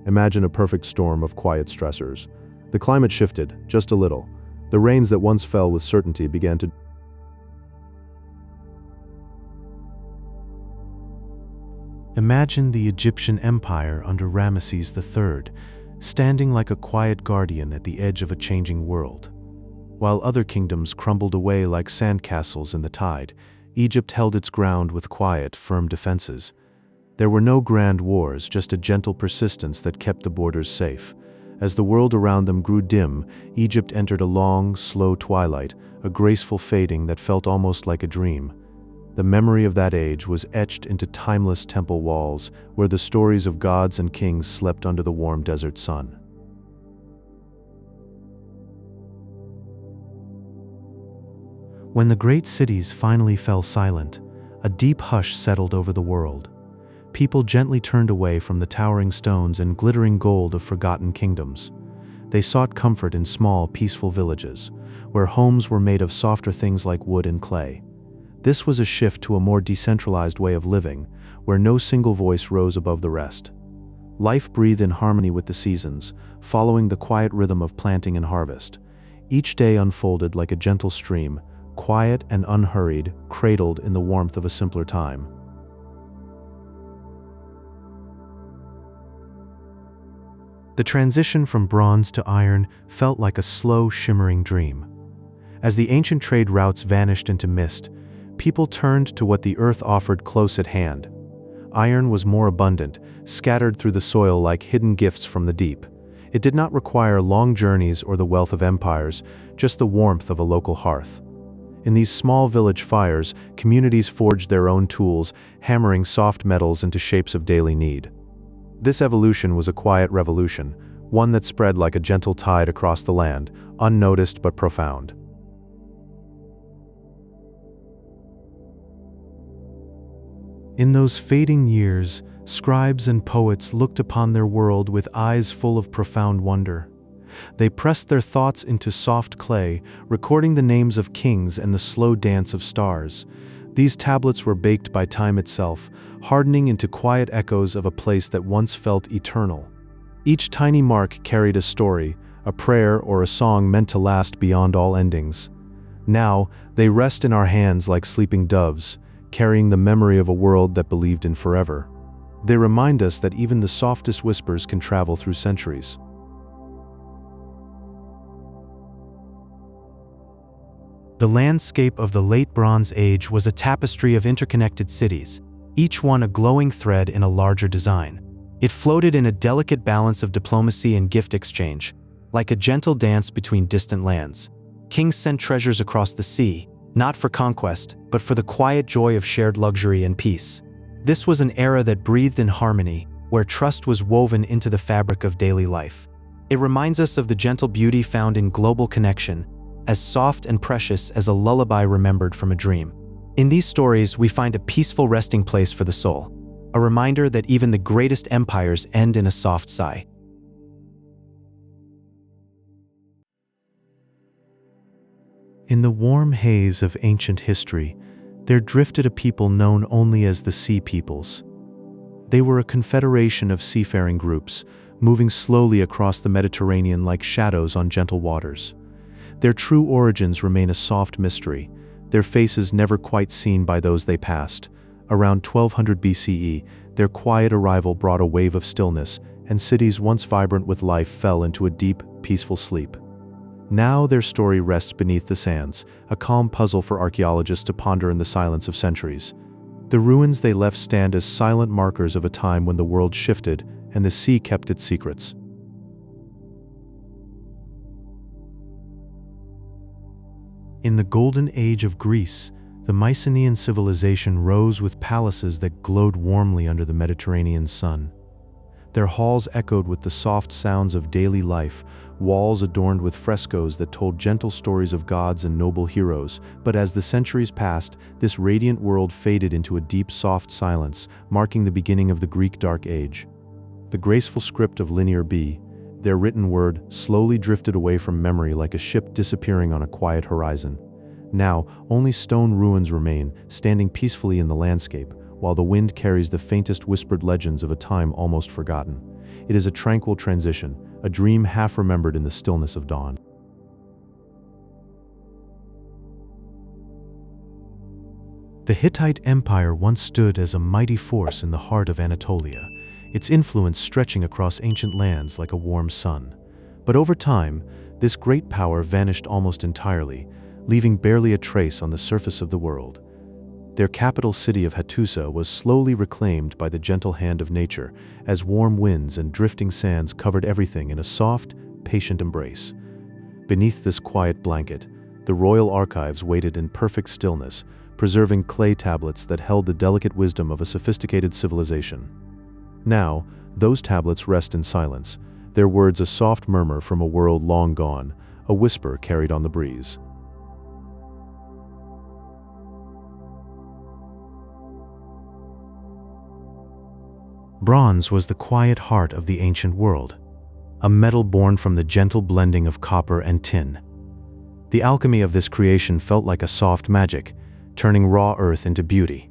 Imagine a perfect storm of quiet stressors. The climate shifted, just a little. The rains that once fell with certainty began to Imagine the Egyptian Empire under Ramesses III, standing like a quiet guardian at the edge of a changing world. While other kingdoms crumbled away like sandcastles in the tide, Egypt held its ground with quiet, firm defenses. There were no grand wars, just a gentle persistence that kept the borders safe. As the world around them grew dim, Egypt entered a long, slow twilight, a graceful fading that felt almost like a dream. The memory of that age was etched into timeless temple walls, where the stories of gods and kings slept under the warm desert sun. When the great cities finally fell silent, a deep hush settled over the world. People gently turned away from the towering stones and glittering gold of forgotten kingdoms. They sought comfort in small, peaceful villages, where homes were made of softer things like wood and clay. This was a shift to a more decentralized way of living, where no single voice rose above the rest. Life breathed in harmony with the seasons, following the quiet rhythm of planting and harvest. Each day unfolded like a gentle stream, quiet and unhurried, cradled in the warmth of a simpler time. The transition from bronze to iron felt like a slow, shimmering dream. As the ancient trade routes vanished into mist, people turned to what the earth offered close at hand. Iron was more abundant, scattered through the soil like hidden gifts from the deep. It did not require long journeys or the wealth of empires, just the warmth of a local hearth. In these small village fires, communities forged their own tools, hammering soft metals into shapes of daily need. This evolution was a quiet revolution, one that spread like a gentle tide across the land, unnoticed but profound. In those fading years, scribes and poets looked upon their world with eyes full of profound wonder. They pressed their thoughts into soft clay, recording the names of kings and the slow dance of stars. These tablets were baked by time itself, hardening into quiet echoes of a place that once felt eternal. Each tiny mark carried a story, a prayer or a song meant to last beyond all endings. Now, they rest in our hands like sleeping doves, carrying the memory of a world that believed in forever. They remind us that even the softest whispers can travel through centuries. The landscape of the Late Bronze Age was a tapestry of interconnected cities, each one a glowing thread in a larger design. It floated in a delicate balance of diplomacy and gift exchange, like a gentle dance between distant lands. Kings sent treasures across the sea, not for conquest, but for the quiet joy of shared luxury and peace. This was an era that breathed in harmony, where trust was woven into the fabric of daily life. It reminds us of the gentle beauty found in global connection, as soft and precious as a lullaby remembered from a dream. In these stories, we find a peaceful resting place for the soul, a reminder that even the greatest empires end in a soft sigh. In the warm haze of ancient history, there drifted a people known only as the Sea Peoples. They were a confederation of seafaring groups, moving slowly across the Mediterranean like shadows on gentle waters. Their true origins remain a soft mystery, their faces never quite seen by those they passed. Around 1200 BCE, their quiet arrival brought a wave of stillness, and cities once vibrant with life fell into a deep, peaceful sleep. Now their story rests beneath the sands, a calm puzzle for archaeologists to ponder in the silence of centuries. The ruins they left stand as silent markers of a time when the world shifted and the sea kept its secrets. In the Golden Age of Greece, the Mycenaean civilization rose with palaces that glowed warmly under the Mediterranean sun. Their halls echoed with the soft sounds of daily life, walls adorned with frescoes that told gentle stories of gods and noble heroes. But as the centuries passed, this radiant world faded into a deep, soft silence, marking the beginning of the Greek Dark Age. The graceful script of Linear B, their written word, slowly drifted away from memory like a ship disappearing on a quiet horizon. Now, only stone ruins remain, standing peacefully in the landscape, while the wind carries the faintest whispered legends of a time almost forgotten. It is a tranquil transition, a dream half remembered in the stillness of dawn. The Hittite Empire once stood as a mighty force in the heart of Anatolia, its influence stretching across ancient lands like a warm sun. But over time, this great power vanished almost entirely, leaving barely a trace on the surface of the world. Their capital city of Hattusa was slowly reclaimed by the gentle hand of nature, as warm winds and drifting sands covered everything in a soft, patient embrace. Beneath this quiet blanket, the royal archives waited in perfect stillness, preserving clay tablets that held the delicate wisdom of a sophisticated civilization. Now, those tablets rest in silence, their words a soft murmur from a world long gone, a whisper carried on the breeze. Bronze was the quiet heart of the ancient world, a metal born from the gentle blending of copper and tin. The alchemy of this creation felt like a soft magic, turning raw earth into beauty.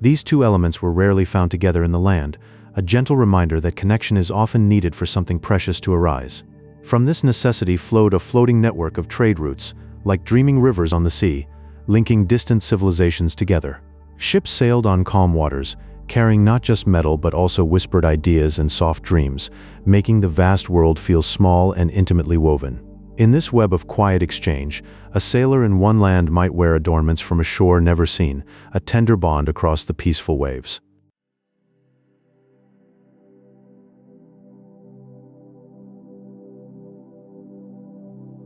These two elements were rarely found together in the land, a gentle reminder that connection is often needed for something precious to arise. From this necessity flowed a floating network of trade routes, like dreaming rivers on the sea, linking distant civilizations together. Ships sailed on calm waters, carrying not just metal but also whispered ideas and soft dreams, making the vast world feel small and intimately woven. In this web of quiet exchange, a sailor in one land might wear adornments from a shore never seen, a tender bond across the peaceful waves.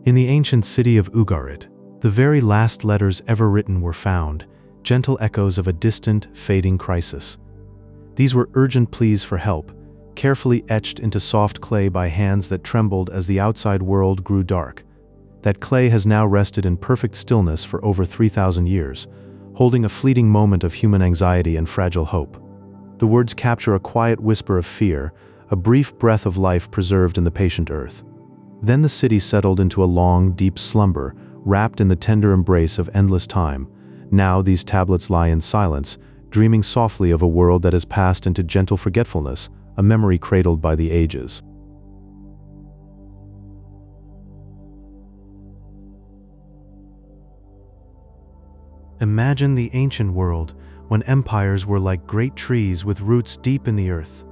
In the ancient city of Ugarit, the very last letters ever written were found, gentle echoes of a distant, fading crisis. These were urgent pleas for help, carefully etched into soft clay by hands that trembled as the outside world grew dark. That clay has now rested in perfect stillness for over 3,000 years, holding a fleeting moment of human anxiety and fragile hope. The words capture a quiet whisper of fear, a brief breath of life preserved in the patient earth. Then the city settled into a long, deep slumber, wrapped in the tender embrace of endless time. Now these tablets lie in silence, dreaming softly of a world that has passed into gentle forgetfulness, a memory cradled by the ages. Imagine the ancient world, when empires were like great trees with roots deep in the earth.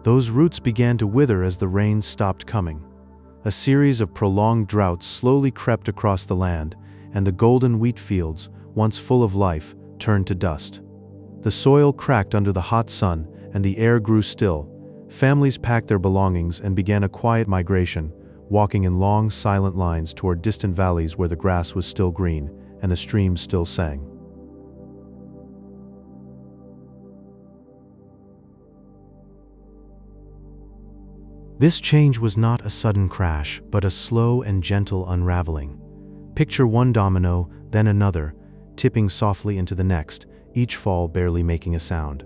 Those roots began to wither as the rains stopped coming. A series of prolonged droughts slowly crept across the land, and the golden wheat fields, once full of life, turned to dust. The soil cracked under the hot sun, and the air grew still. Families packed their belongings and began a quiet migration, walking in long, silent lines toward distant valleys where the grass was still green and the streams still sang. This change was not a sudden crash, but a slow and gentle unraveling. Picture one domino, then another, tipping softly into the next, each fall barely making a sound.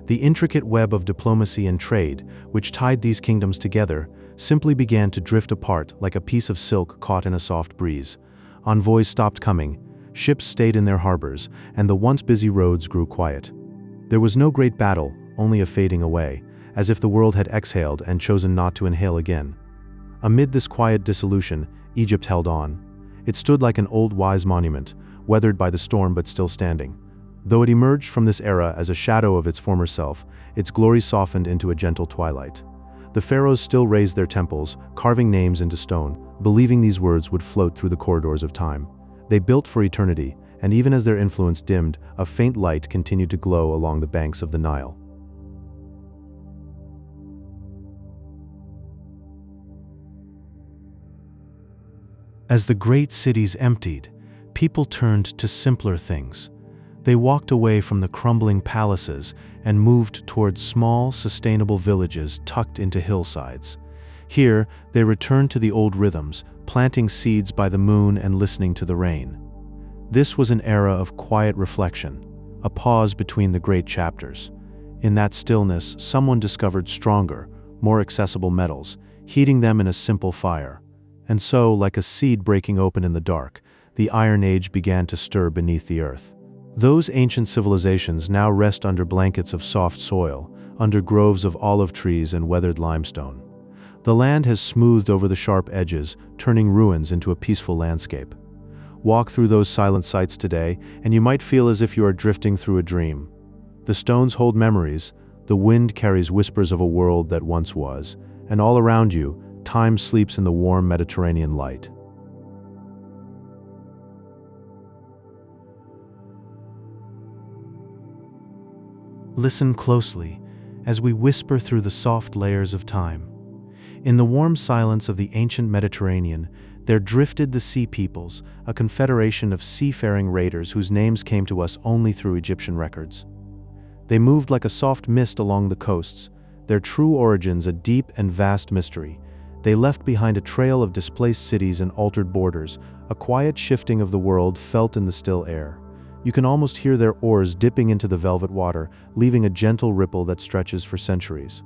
The intricate web of diplomacy and trade, which tied these kingdoms together, simply began to drift apart like a piece of silk caught in a soft breeze. Envoys stopped coming, ships stayed in their harbors, and the once busy roads grew quiet. There was no great battle, only a fading away, as if the world had exhaled and chosen not to inhale again. Amid this quiet dissolution, Egypt held on. It stood like an old wise monument, weathered by the storm but still standing. Though it emerged from this era as a shadow of its former self, its glory softened into a gentle twilight. The pharaohs still raised their temples, carving names into stone, believing these words would float through the corridors of time. They built for eternity, and even as their influence dimmed, a faint light continued to glow along the banks of the Nile. As the great cities emptied, people turned to simpler things. They walked away from the crumbling palaces and moved toward small, sustainable villages tucked into hillsides. Here, they returned to the old rhythms, planting seeds by the moon and listening to the rain. This was an era of quiet reflection, a pause between the great chapters. In that stillness, someone discovered stronger, more accessible metals, heating them in a simple fire. And so, like a seed breaking open in the dark, the Iron Age began to stir beneath the earth. Those ancient civilizations now rest under blankets of soft soil, under groves of olive trees and weathered limestone. The land has smoothed over the sharp edges, turning ruins into a peaceful landscape. Walk through those silent sites today, and you might feel as if you are drifting through a dream. The stones hold memories, the wind carries whispers of a world that once was, and all around you, time sleeps in the warm Mediterranean light. Listen closely as we whisper through the soft layers of time. In the warm silence of the ancient Mediterranean, there drifted the Sea Peoples, a confederation of seafaring raiders whose names came to us only through Egyptian records. They moved like a soft mist along the coasts, their true origins a deep and vast mystery. They left behind a trail of displaced cities and altered borders, a quiet shifting of the world felt in the still air. You can almost hear their oars dipping into the velvet water, leaving a gentle ripple that stretches for centuries.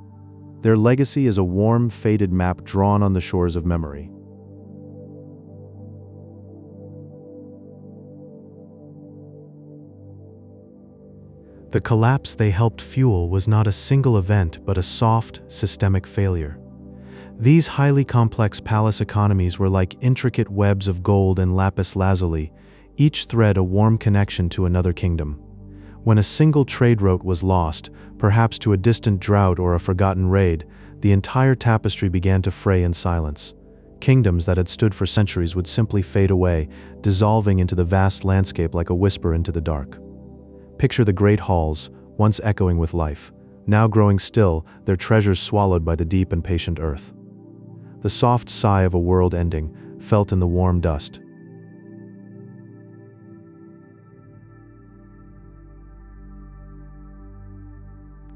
Their legacy is a warm, faded map drawn on the shores of memory. The collapse they helped fuel was not a single event but a soft, systemic failure. These highly complex palace economies were like intricate webs of gold and lapis lazuli, each thread a warm connection to another kingdom. When a single trade route was lost, perhaps to a distant drought or a forgotten raid, the entire tapestry began to fray in silence. Kingdoms that had stood for centuries would simply fade away, dissolving into the vast landscape like a whisper into the dark. Picture the great halls, once echoing with life, now growing still, their treasures swallowed by the deep and patient earth. The soft sigh of a world ending, felt in the warm dust.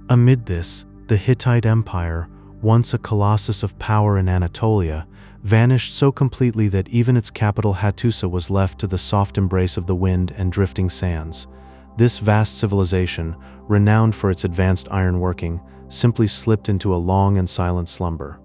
Amid this, the Hittite Empire, once a colossus of power in Anatolia, vanished so completely that even its capital Hattusa was left to the soft embrace of the wind and drifting sands. This vast civilization, renowned for its advanced ironworking, simply slipped into a long and silent slumber.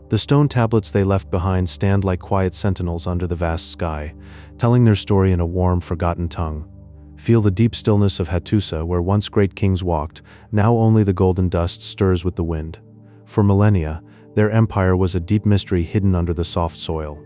The stone tablets they left behind stand like quiet sentinels under the vast sky, telling their story in a warm, forgotten tongue. Feel the deep stillness of Hattusa, where once great kings walked, now only the golden dust stirs with the wind. For millennia, their empire was a deep mystery hidden under the soft soil.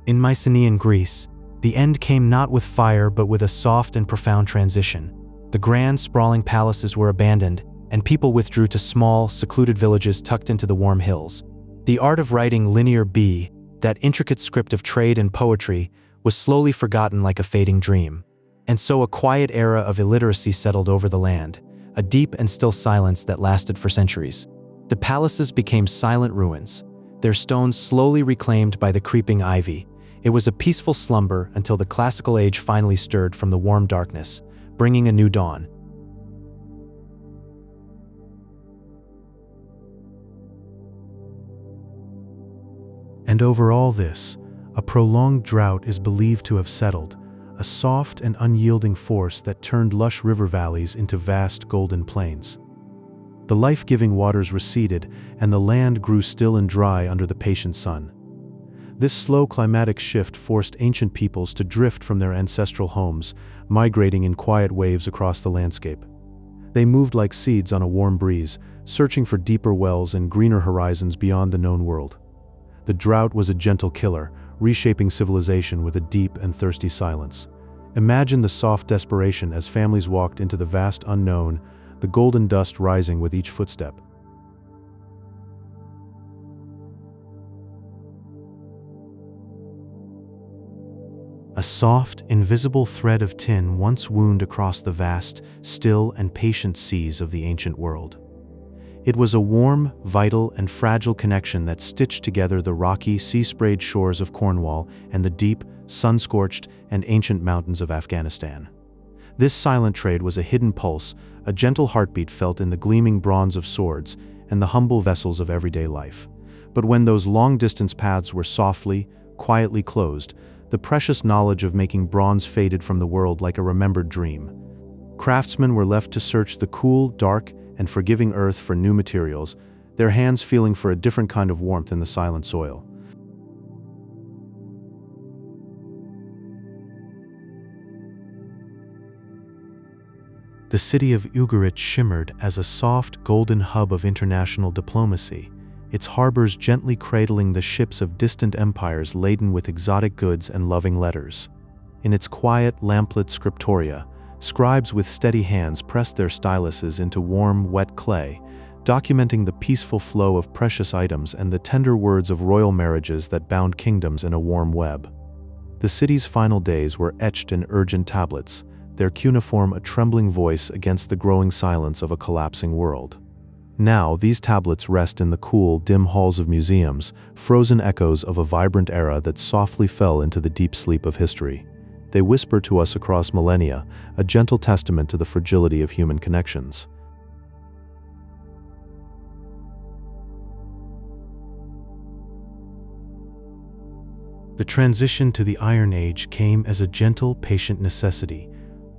In Mycenaean Greece, the end came not with fire but with a soft and profound transition. The grand, sprawling palaces were abandoned, and people withdrew to small, secluded villages tucked into the warm hills. The art of writing linear B, that intricate script of trade and poetry, was slowly forgotten like a fading dream. And so a quiet era of illiteracy settled over the land, a deep and still silence that lasted for centuries. The palaces became silent ruins, their stones slowly reclaimed by the creeping ivy. It was a peaceful slumber until the classical age finally stirred from the warm darkness, bringing a new dawn. And over all this, a prolonged drought is believed to have settled, a soft and unyielding force that turned lush river valleys into vast golden plains. The life-giving waters receded, and the land grew still and dry under the patient sun. This slow climatic shift forced ancient peoples to drift from their ancestral homes, migrating in quiet waves across the landscape. They moved like seeds on a warm breeze, searching for deeper wells and greener horizons beyond the known world. The drought was a gentle killer, reshaping civilization with a deep and thirsty silence. Imagine the soft desperation as families walked into the vast unknown, the golden dust rising with each footstep. A soft, invisible thread of tin once wound across the vast, still and patient seas of the ancient world. It was a warm, vital, and fragile connection that stitched together the rocky, sea-sprayed shores of Cornwall and the deep, sun-scorched, and ancient mountains of Afghanistan. This silent trade was a hidden pulse, a gentle heartbeat felt in the gleaming bronze of swords and the humble vessels of everyday life. But when those long-distance paths were quietly closed, the precious knowledge of making bronze faded from the world like a remembered dream. Craftsmen were left to search the cool, dark, and forgiving earth for new materials, their hands feeling for a different kind of warmth in the silent soil. The city of Ugarit shimmered as a soft, golden hub of international diplomacy, its harbors gently cradling the ships of distant empires laden with exotic goods and loving letters. In its quiet, lamplit scriptoria, scribes with steady hands pressed their styluses into warm, wet clay, documenting the peaceful flow of precious items and the tender words of royal marriages that bound kingdoms in a warm web. The city's final days were etched in urgent tablets, their cuneiform a trembling voice against the growing silence of a collapsing world. Now, these tablets rest in the cool, dim halls of museums, frozen echoes of a vibrant era that softly fell into the deep sleep of history. They whisper to us across millennia, a gentle testament to the fragility of human connections. The transition to the Iron Age came as a gentle, patient necessity,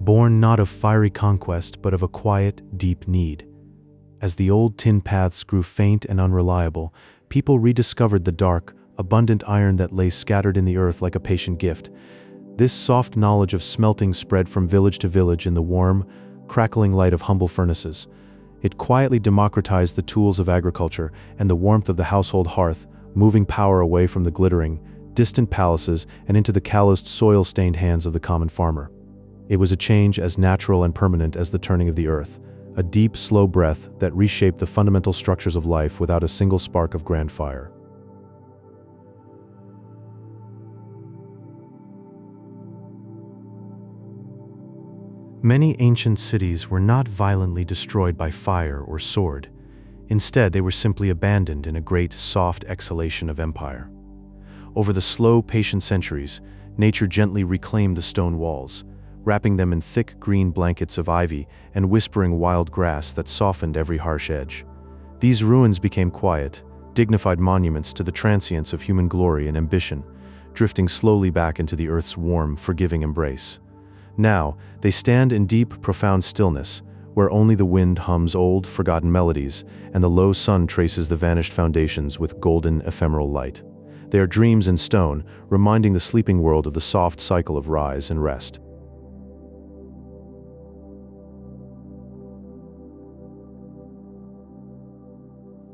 born not of fiery conquest but of a quiet, deep need. As the old tin paths grew faint and unreliable, people rediscovered the dark, abundant iron that lay scattered in the earth like a patient gift. This soft knowledge of smelting spread from village to village in the warm, crackling light of humble furnaces. It quietly democratized the tools of agriculture and the warmth of the household hearth, moving power away from the glittering, distant palaces and into the calloused, soil-stained hands of the common farmer. It was a change as natural and permanent as the turning of the earth, a deep, slow breath that reshaped the fundamental structures of life without a single spark of grand fire. Many ancient cities were not violently destroyed by fire or sword. Instead, they were simply abandoned in a great, soft exhalation of empire. Over the slow, patient centuries, nature gently reclaimed the stone walls, wrapping them in thick green blankets of ivy and whispering wild grass that softened every harsh edge. These ruins became quiet, dignified monuments to the transience of human glory and ambition, drifting slowly back into the earth's warm, forgiving embrace. Now, they stand in deep, profound stillness, where only the wind hums old, forgotten melodies, and the low sun traces the vanished foundations with golden, ephemeral light. They are dreams in stone, reminding the sleeping world of the soft cycle of rise and rest.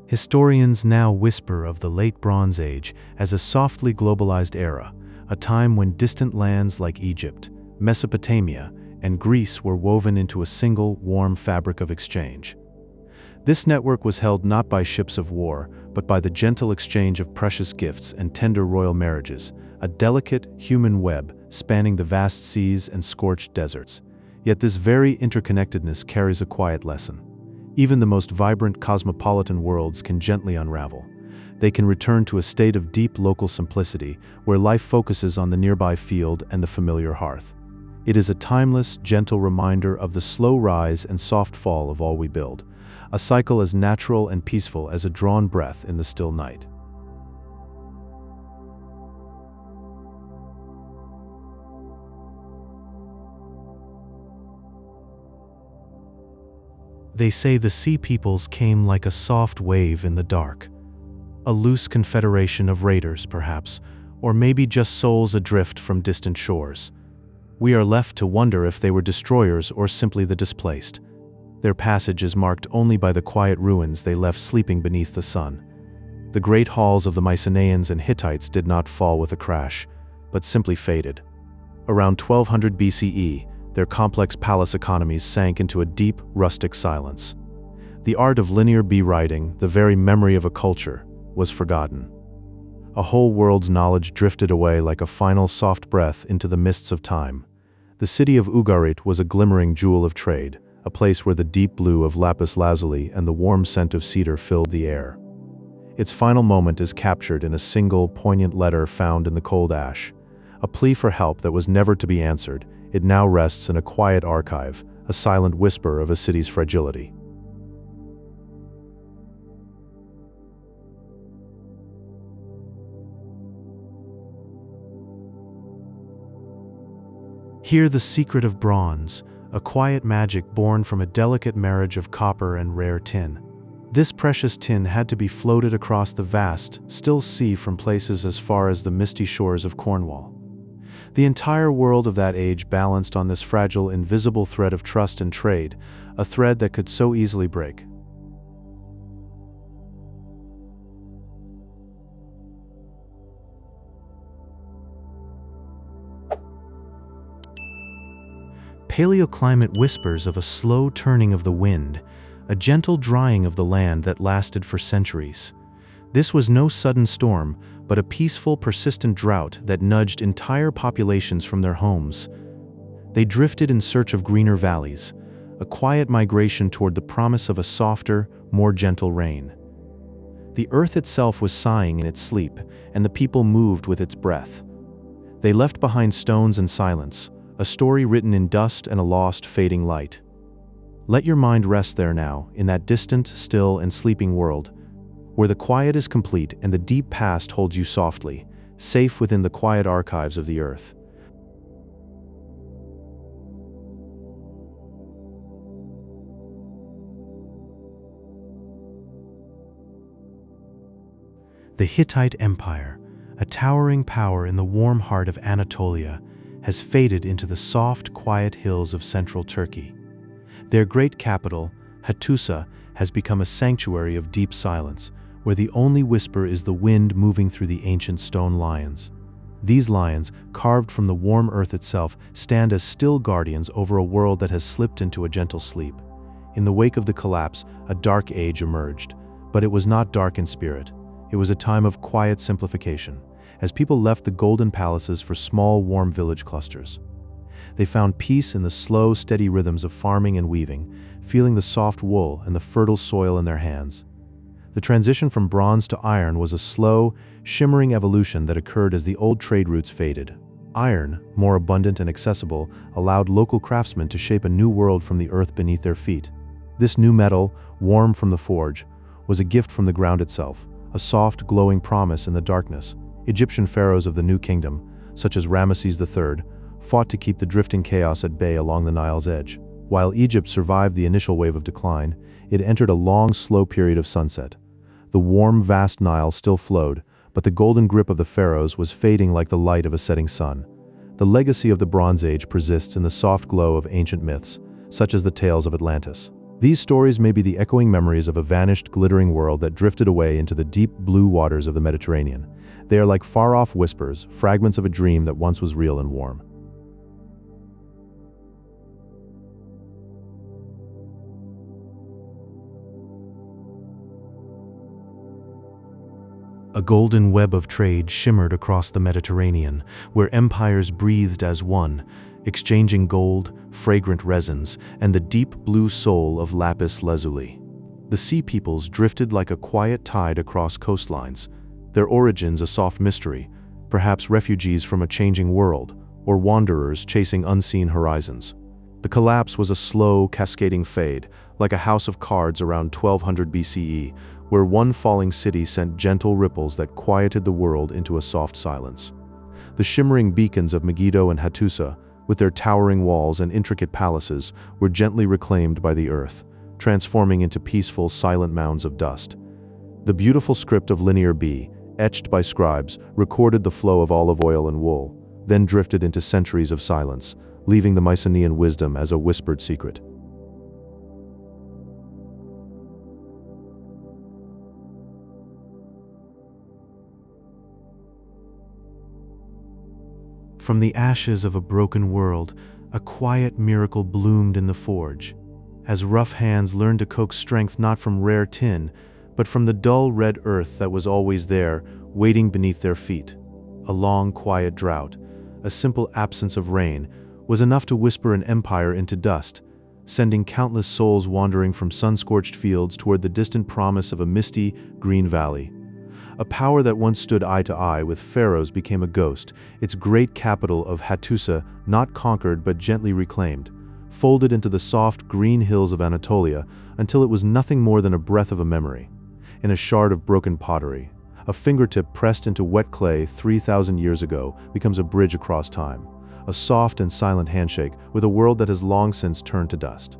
Historians now whisper of the Late Bronze Age as a softly globalized era, a time when distant lands like Egypt, Mesopotamia, and Greece were woven into a single, warm fabric of exchange. This network was held not by ships of war, but by the gentle exchange of precious gifts and tender royal marriages, a delicate, human web spanning the vast seas and scorched deserts. Yet this very interconnectedness carries a quiet lesson. Even the most vibrant cosmopolitan worlds can gently unravel. They can return to a state of deep local simplicity, where life focuses on the nearby field and the familiar hearth. It is a timeless, gentle reminder of the slow rise and soft fall of all we build, a cycle as natural and peaceful as a drawn breath in the still night. They say the sea peoples came like a soft wave in the dark. A loose confederation of raiders, perhaps, or maybe just souls adrift from distant shores. We are left to wonder if they were destroyers or simply the displaced. Their passage is marked only by the quiet ruins they left sleeping beneath the sun. The great halls of the Mycenaeans and Hittites did not fall with a crash, but simply faded. Around 1200 BCE, their complex palace economies sank into a deep, rustic silence. The art of linear bee-riding, the very memory of a culture, was forgotten. A whole world's knowledge drifted away like a final soft breath into the mists of time. The city of Ugarit was a glimmering jewel of trade, a place where the deep blue of lapis lazuli and the warm scent of cedar filled the air. Its final moment is captured in a single, poignant letter found in the cold ash. A plea for help that was never to be answered, it now rests in a quiet archive, a silent whisper of a city's fragility. Hear the secret of bronze, a quiet magic born from a delicate marriage of copper and rare tin. This precious tin had to be floated across the vast, still sea from places as far as the misty shores of Cornwall. The entire world of that age balanced on this fragile, invisible thread of trust and trade, a thread that could so easily break. Paleoclimate whispers of a slow turning of the wind, a gentle drying of the land that lasted for centuries. This was no sudden storm, but a peaceful, persistent drought that nudged entire populations from their homes. They drifted in search of greener valleys, a quiet migration toward the promise of a softer, more gentle rain. The earth itself was sighing in its sleep, and the people moved with its breath. They left behind stones and silence, a story written in dust and a lost, fading light. Let your mind rest there now, in that distant, still, and sleeping world, where the quiet is complete and the deep past holds you softly, safe within the quiet archives of the earth. The Hittite Empire, a towering power in the warm heart of Anatolia, has faded into the soft, quiet hills of central Turkey. Their great capital, Hattusa, has become a sanctuary of deep silence, where the only whisper is the wind moving through the ancient stone lions. These lions, carved from the warm earth itself, stand as still guardians over a world that has slipped into a gentle sleep. In the wake of the collapse, a dark age emerged, but it was not dark in spirit. It was a time of quiet simplification, as people left the golden palaces for small, warm village clusters. They found peace in the slow, steady rhythms of farming and weaving, feeling the soft wool and the fertile soil in their hands. The transition from bronze to iron was a slow, shimmering evolution that occurred as the old trade routes faded. Iron, more abundant and accessible, allowed local craftsmen to shape a new world from the earth beneath their feet. This new metal, warm from the forge, was a gift from the ground itself, a soft, glowing promise in the darkness. Egyptian pharaohs of the New Kingdom, such as Ramesses III, fought to keep the drifting chaos at bay along the Nile's edge. While Egypt survived the initial wave of decline, it entered a long, slow period of sunset. The warm, vast Nile still flowed, but the golden grip of the pharaohs was fading like the light of a setting sun. The legacy of the Bronze Age persists in the soft glow of ancient myths, such as the tales of Atlantis. These stories may be the echoing memories of a vanished, glittering world that drifted away into the deep blue waters of the Mediterranean. They are like far-off whispers, fragments of a dream that once was real and warm. A golden web of trade shimmered across the Mediterranean, where empires breathed as one, exchanging gold, fragrant resins, and the deep blue soul of lapis lazuli. The sea peoples drifted like a quiet tide across coastlines, their origins a soft mystery, perhaps refugees from a changing world, or wanderers chasing unseen horizons. The collapse was a slow, cascading fade, like a house of cards around 1200 BCE, where one falling city sent gentle ripples that quieted the world into a soft silence. The shimmering beacons of Megiddo and Hattusa, with their towering walls and intricate palaces, were gently reclaimed by the earth, transforming into peaceful, silent mounds of dust. The beautiful script of Linear B, etched by scribes, recorded the flow of olive oil and wool, then drifted into centuries of silence, leaving the Mycenaean wisdom as a whispered secret. From the ashes of a broken world, a quiet miracle bloomed in the forge, as rough hands learned to coax strength not from rare tin, but from the dull red earth that was always there, waiting beneath their feet. A long, quiet drought, a simple absence of rain, was enough to whisper an empire into dust, sending countless souls wandering from sun-scorched fields toward the distant promise of a misty, green valley. A power that once stood eye to eye with pharaohs became a ghost, its great capital of Hattusa not conquered but gently reclaimed, folded into the soft green hills of Anatolia until it was nothing more than a breath of a memory. In a shard of broken pottery, a fingertip pressed into wet clay 3,000 years ago becomes a bridge across time, a soft and silent handshake with a world that has long since turned to dust.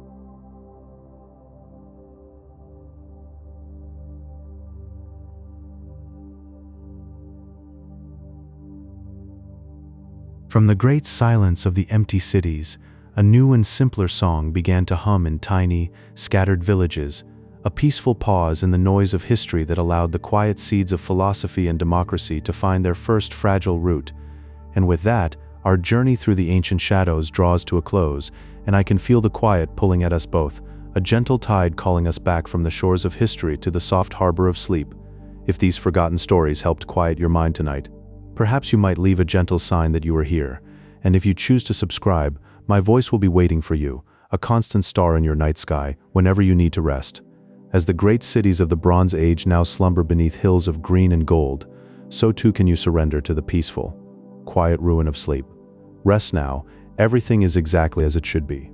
From the great silence of the empty cities, a new and simpler song began to hum in tiny, scattered villages, a peaceful pause in the noise of history that allowed the quiet seeds of philosophy and democracy to find their first fragile root. And with that, our journey through the ancient shadows draws to a close, and I can feel the quiet pulling at us both, a gentle tide calling us back from the shores of history to the soft harbor of sleep. If these forgotten stories helped quiet your mind tonight, perhaps you might leave a gentle sign that you are here, and if you choose to subscribe, my voice will be waiting for you, a constant star in your night sky, whenever you need to rest. As the great cities of the Bronze Age now slumber beneath hills of green and gold, so too can you surrender to the peaceful, quiet ruin of sleep. Rest now, everything is exactly as it should be.